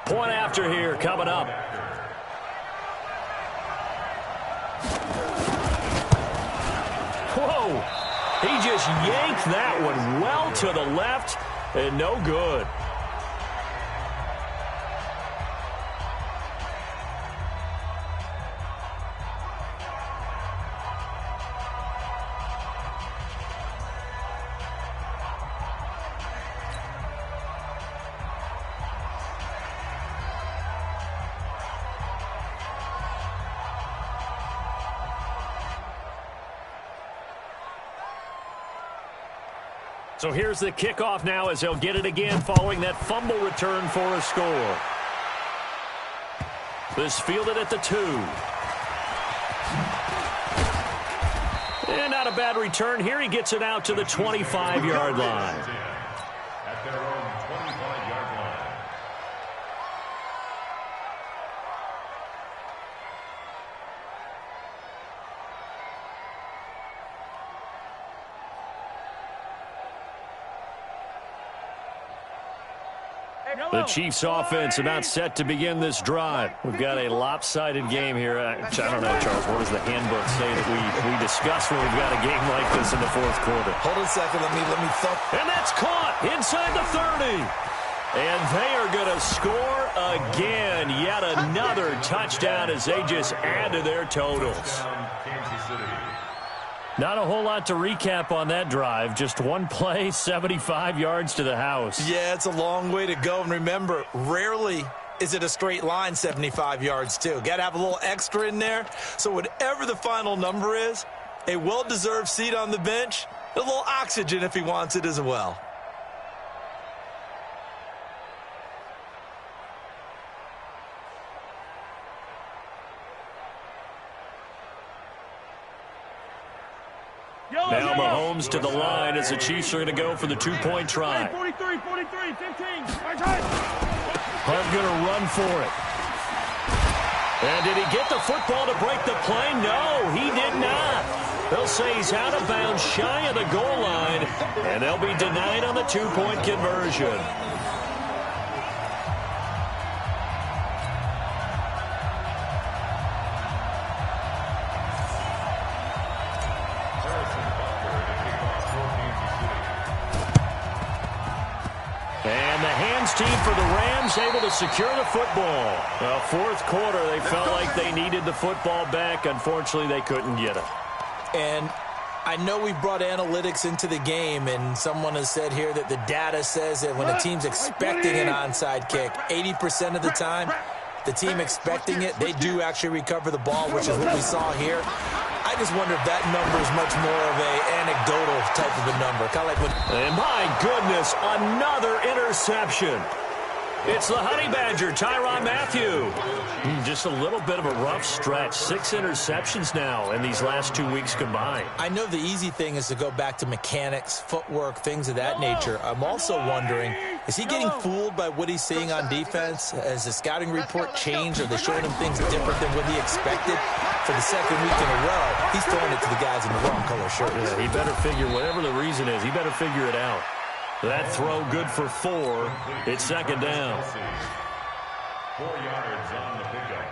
Point after here coming up. Whoa. He just yanked that one well to the left and no good. So here's the kickoff now as they'll get it again following that fumble return for a score. This fielded at the 2. And not a bad return here. He gets it out to the 25-yard line. At their own 25-yard line. The Chiefs offense about set to begin this drive. We've got a lopsided game here. I don't know, Charles, what does the handbook say that we discuss when we've got a game like this in the fourth quarter? Hold on a second. Let me thump. And that's caught inside the 30. And they are going to score again. Yet another touchdown as they just add to their totals. Not a whole lot to recap on that drive. Just one play, 75 yards to the house. Yeah, it's a long way to go. And remember, rarely is it a straight line 75 yards, too. Got to have a little extra in there. So whatever the final number is, a well-deserved seat on the bench, a little oxygen if he wants it as well. Now Mahomes to the line as the Chiefs are going to go for the two-point try. 43, 15. Hunt going to run for it. And did he get the football to break the play? No, he did not. They'll say he's out of bounds shy of the goal line, and they'll be denied on the two-point conversion. And the hands team for the Rams able to secure the football. Fourth quarter, they felt like they needed the football back. Unfortunately, they couldn't get it. And I know we brought analytics into the game, and someone has said here that the data says that when a team's expecting an onside kick, 80% of the time, the team expecting it, they do actually recover the ball, which is what we saw here. I just wonder if that number is much more of a anecdotal type of a number. Kind of like when... And my goodness, another interception. It's the Honey Badger, Tyrann Mathieu. Just a little bit of a rough stretch. 6 interceptions now in these last 2 weeks combined. I know the easy thing is to go back to mechanics, footwork, things of that nature. I'm also wondering, is he getting fooled by what he's seeing on defense? Has the scouting report changed? Are they showing him things different than what he expected? For the second week in a row, he's throwing it to the guys in the wrong color shirt. Yeah, he better figure, whatever the reason is, he better figure it out. That throw good for 4. It's second down. 4 yards on the pickup.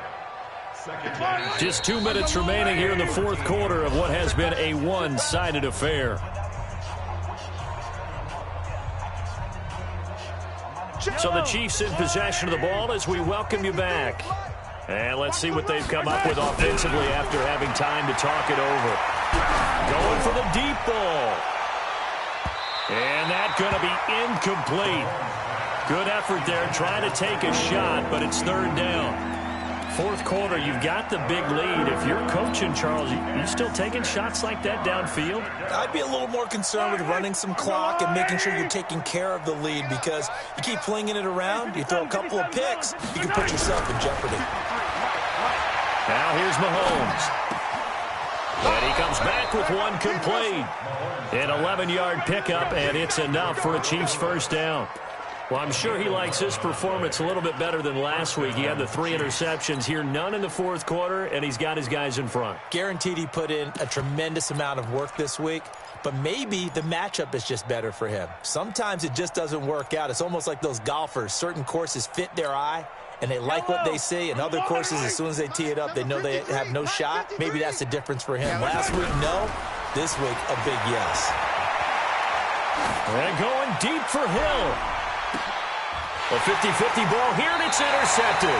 Second down. Just 2 minutes remaining here in the fourth quarter of what has been a one-sided affair. So the Chiefs in possession of the ball as we welcome you back. And let's see what they've come up with offensively after having time to talk it over. Going for the deep ball. And that's going to be incomplete. Good effort there trying to take a shot, but it's third down. Fourth quarter, you've got the big lead. If you're coaching, Charles, you still taking shots like that downfield? I'd be a little more concerned with running some clock and making sure you're taking care of the lead, because you keep flinging it around, you throw a couple of picks, you can put yourself in jeopardy. Now here's Mahomes. And he comes back with one complete. An 11-yard pickup, and it's enough for a Chiefs first down. Well, I'm sure he likes his performance a little bit better than last week. He had the 3 interceptions here, none in the fourth quarter, and he's got his guys in front. Guaranteed he put in a tremendous amount of work this week, but maybe the matchup is just better for him. Sometimes it just doesn't work out. It's almost like those golfers. Certain courses fit their eye, and they like what they see. And other courses, as soon as they tee it up, they know they have no shot. Maybe that's the difference for him. Last week, no. This week, a big yes. And going deep for Hill. A 50-50 ball here, and it's intercepted.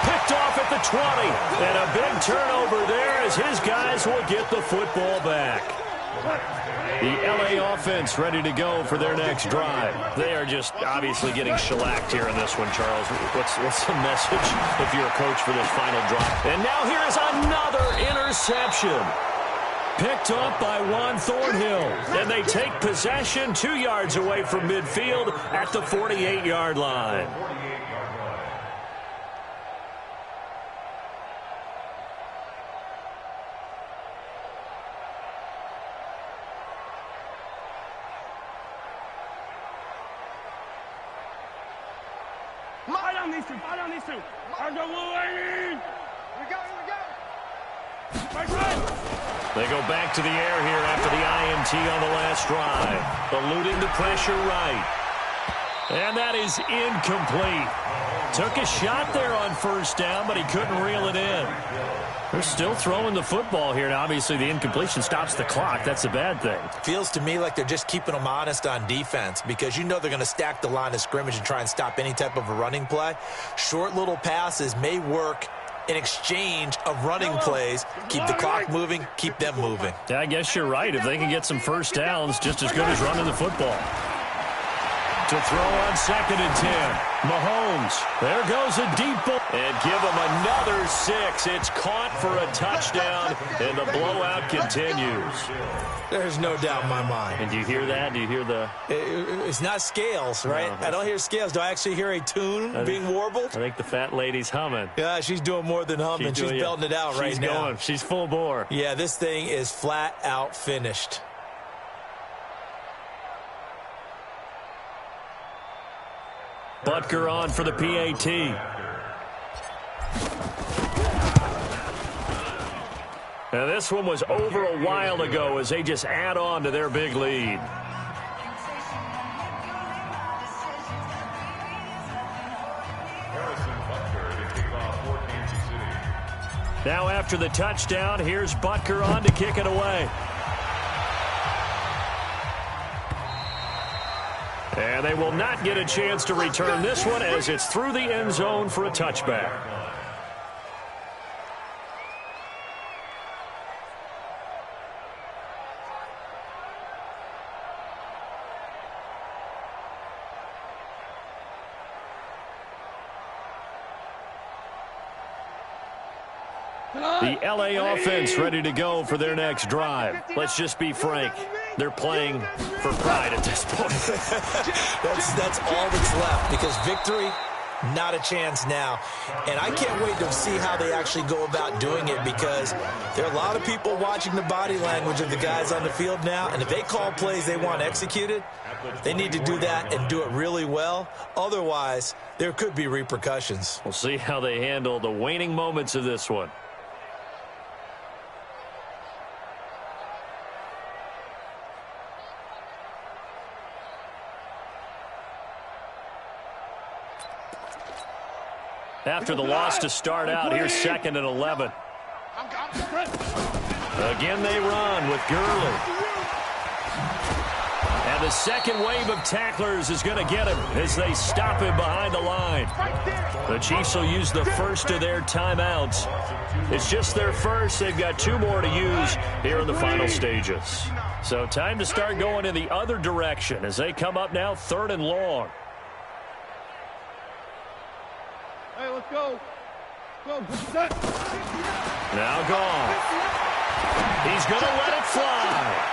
Picked off at the 20. And a big turnover there as his guys will get the football back. The LA offense ready to go for their next drive. They are just obviously getting shellacked here in this one, Charles. What's the message if you're a coach for this final drive? And now here is another interception. Picked up by Juan Thornhill. And they take possession 2 yards away from midfield at the 48-yard line. They go back to the air here after the INT on the last drive. Eluding the pressure right. And that is incomplete. Took a shot there on first down, but he couldn't reel it in. They're still throwing the football here. Now, obviously, the incompletion stops the clock. That's a bad thing. Feels to me like they're just keeping them honest on defense because you know they're going to stack the line of scrimmage and try and stop any type of a running play. Short little passes may work in exchange of running plays. Keep the clock moving, keep them moving. Yeah, I guess you're right. If they can get some first downs, just as good as running the football. To throw on 2nd and 10. Mahomes. There goes a deep ball. And give him another 6. It's caught for a touchdown, and the blowout continues. There's no doubt in my mind. And do you hear that? Do you hear the... It's not scales, right? No, I don't hear scales. Do I actually hear a tune being warbled? I think the fat lady's humming. Yeah, she's doing more than humming. She's belting it out right now. She's going. She's full bore. Yeah, this thing is flat out finished. Butker on for the PAT. Now this one was over a while ago as they just add on to their big lead. Now after the touchdown, here's Butker on to kick it away. And they will not get a chance to return this one as it's through the end zone for a touchback. The LA offense ready to go for their next drive. Let's just be frank. They're playing for pride at this point. That's all that's left because victory, not a chance now. And I can't wait to see how they actually go about doing it because there are a lot of people watching the body language of the guys on the field now. And if they call plays they want executed, they need to do that and do it really well. Otherwise, there could be repercussions. We'll see how they handle the waning moments of this one. After the loss to start out, here's 2nd and 11. Again they run with Gurley. And the second wave of tacklers is going to get him as they stop him behind the line. The Chiefs will use the first of their timeouts. It's just their first. They've got 2 more to use here in the final stages. So time to start going in the other direction as they come up now 3rd and long. Hey, let's go. Go. Now gone. He's going to let it fly.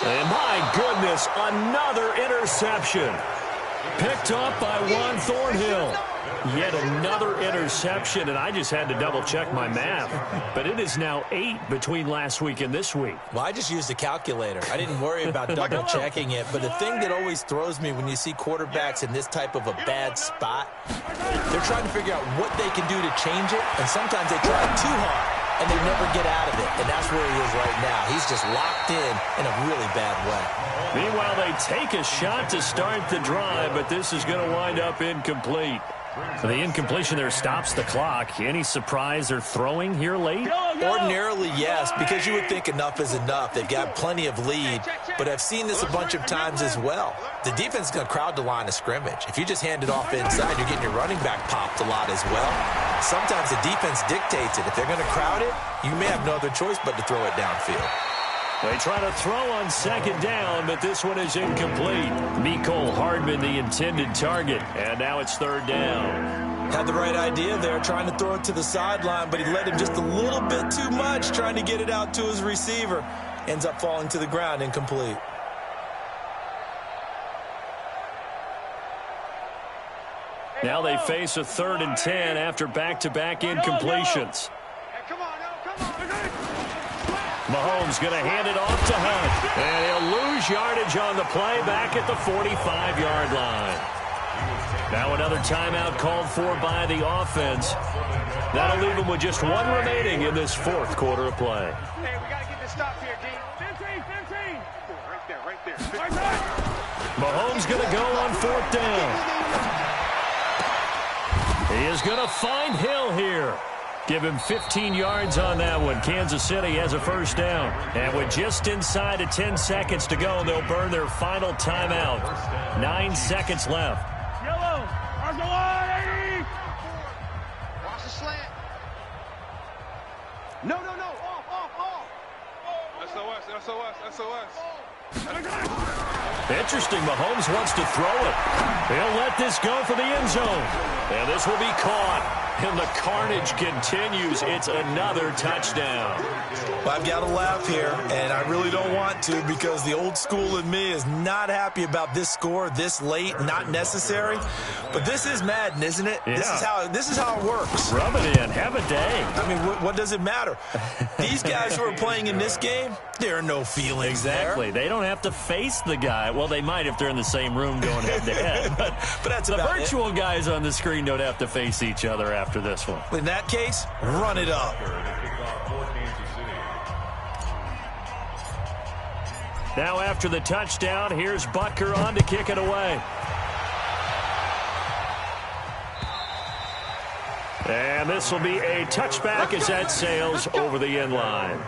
And my goodness, another interception. Picked up by Juan Thornhill. Yet another interception, and I just had to double-check my math. But it is now 8 between last week and this week. Well, I just used a calculator. I didn't worry about double-checking it. But the thing that always throws me when you see quarterbacks in this type of a bad spot, they're trying to figure out what they can do to change it, and sometimes they try too hard, and they never get out of it. And that's where he is right now. He's just locked in a really bad way. Meanwhile, they take a shot to start the drive, but this is going to wind up incomplete. The incompletion there stops the clock. Any surprise they're throwing here late? Ordinarily, yes, because you would think enough is enough. They've got plenty of lead, but I've seen this a bunch of times as well. The defense is going to crowd the line of scrimmage. If you just hand it off inside, you're getting your running back popped a lot as well. Sometimes the defense dictates it. If they're going to crowd it, you may have no other choice but to throw it downfield. They try to throw on 2nd down, but this one is incomplete. Mecole Hardman, the intended target, and now it's 3rd down. Had the right idea there, trying to throw it to the sideline, but he let him just a little bit too much, trying to get it out to his receiver. ends up falling to the ground incomplete. Now they face a 3rd and 10 after back-to-back incompletions. Mahomes going to hand it off to Hunt. And he'll lose yardage on the play back at the 45-yard line. Now another timeout called for by the offense. That'll leave them with just one remaining in this 4th quarter of play. Hey, we got to get this stop here, D. 15. Right there. Mahomes going to go on 4th down. He is going to find Hill here. Give him 15 yards on that one. Kansas City has a 1st down. And with just inside of 10 seconds to go, they'll burn their final timeout. 9 seconds left. Yellow. Arsenal 80. Watch the slant. No. Off. SOS. Interesting. Mahomes wants to throw it. He'll let this go for the end zone. And this will be caught. And the carnage continues. It's another touchdown. Well, I've got to laugh here, and I really don't want to because the old school in me is not happy about this score this late, not necessary. But this is Madden, isn't it? Yeah. This is how it works. Rub it in. Have a day. I mean, what does it matter? These guys who are playing in this game, there are no feelings Exactly. there. They don't have to face the guy. Well, they might if they're in the same room going head-to-head. But that's the about virtual guys on the screen don't have to face each other after this one. In that case, run it up. Now after the touchdown, here's Butker on to kick it away. And this will be a touchback as that sails over the end line.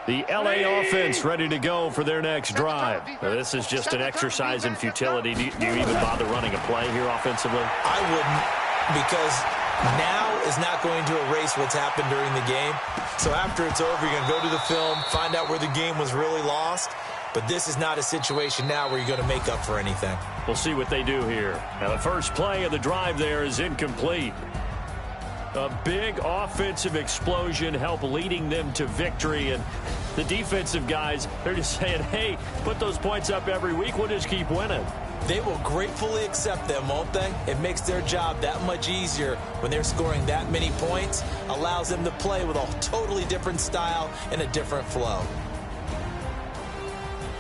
The LA offense ready to go for their next drive. This is just an exercise in futility. Do you even bother running a play here offensively? I wouldn't, because now is not going to erase what's happened during the game. So after it's over, you're going to go to the film, find out where the game was really lost. But this is not a situation now where you're going to make up for anything. We'll see what they do here. Now, the first play of the drive there is incomplete. A big offensive explosion helped leading them to victory. And the defensive guys, they're just saying, hey, put those points up every week. We'll just keep winning. They will gratefully accept them, won't they? It makes their job that much easier when they're scoring that many points. Allows them to play with a totally different style and a different flow.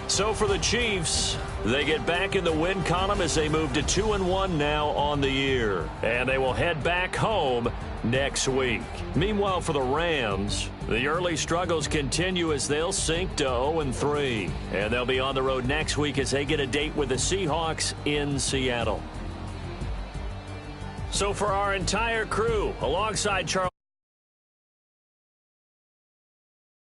So for the Chiefs, they get back in the win column as they move to 2-1 now on the year. And they will head back home next week. Meanwhile, for the Rams, the early struggles continue as they'll sink to 0-3. And they'll be on the road next week as they get a date with the Seahawks in Seattle. So for our entire crew, alongside Charles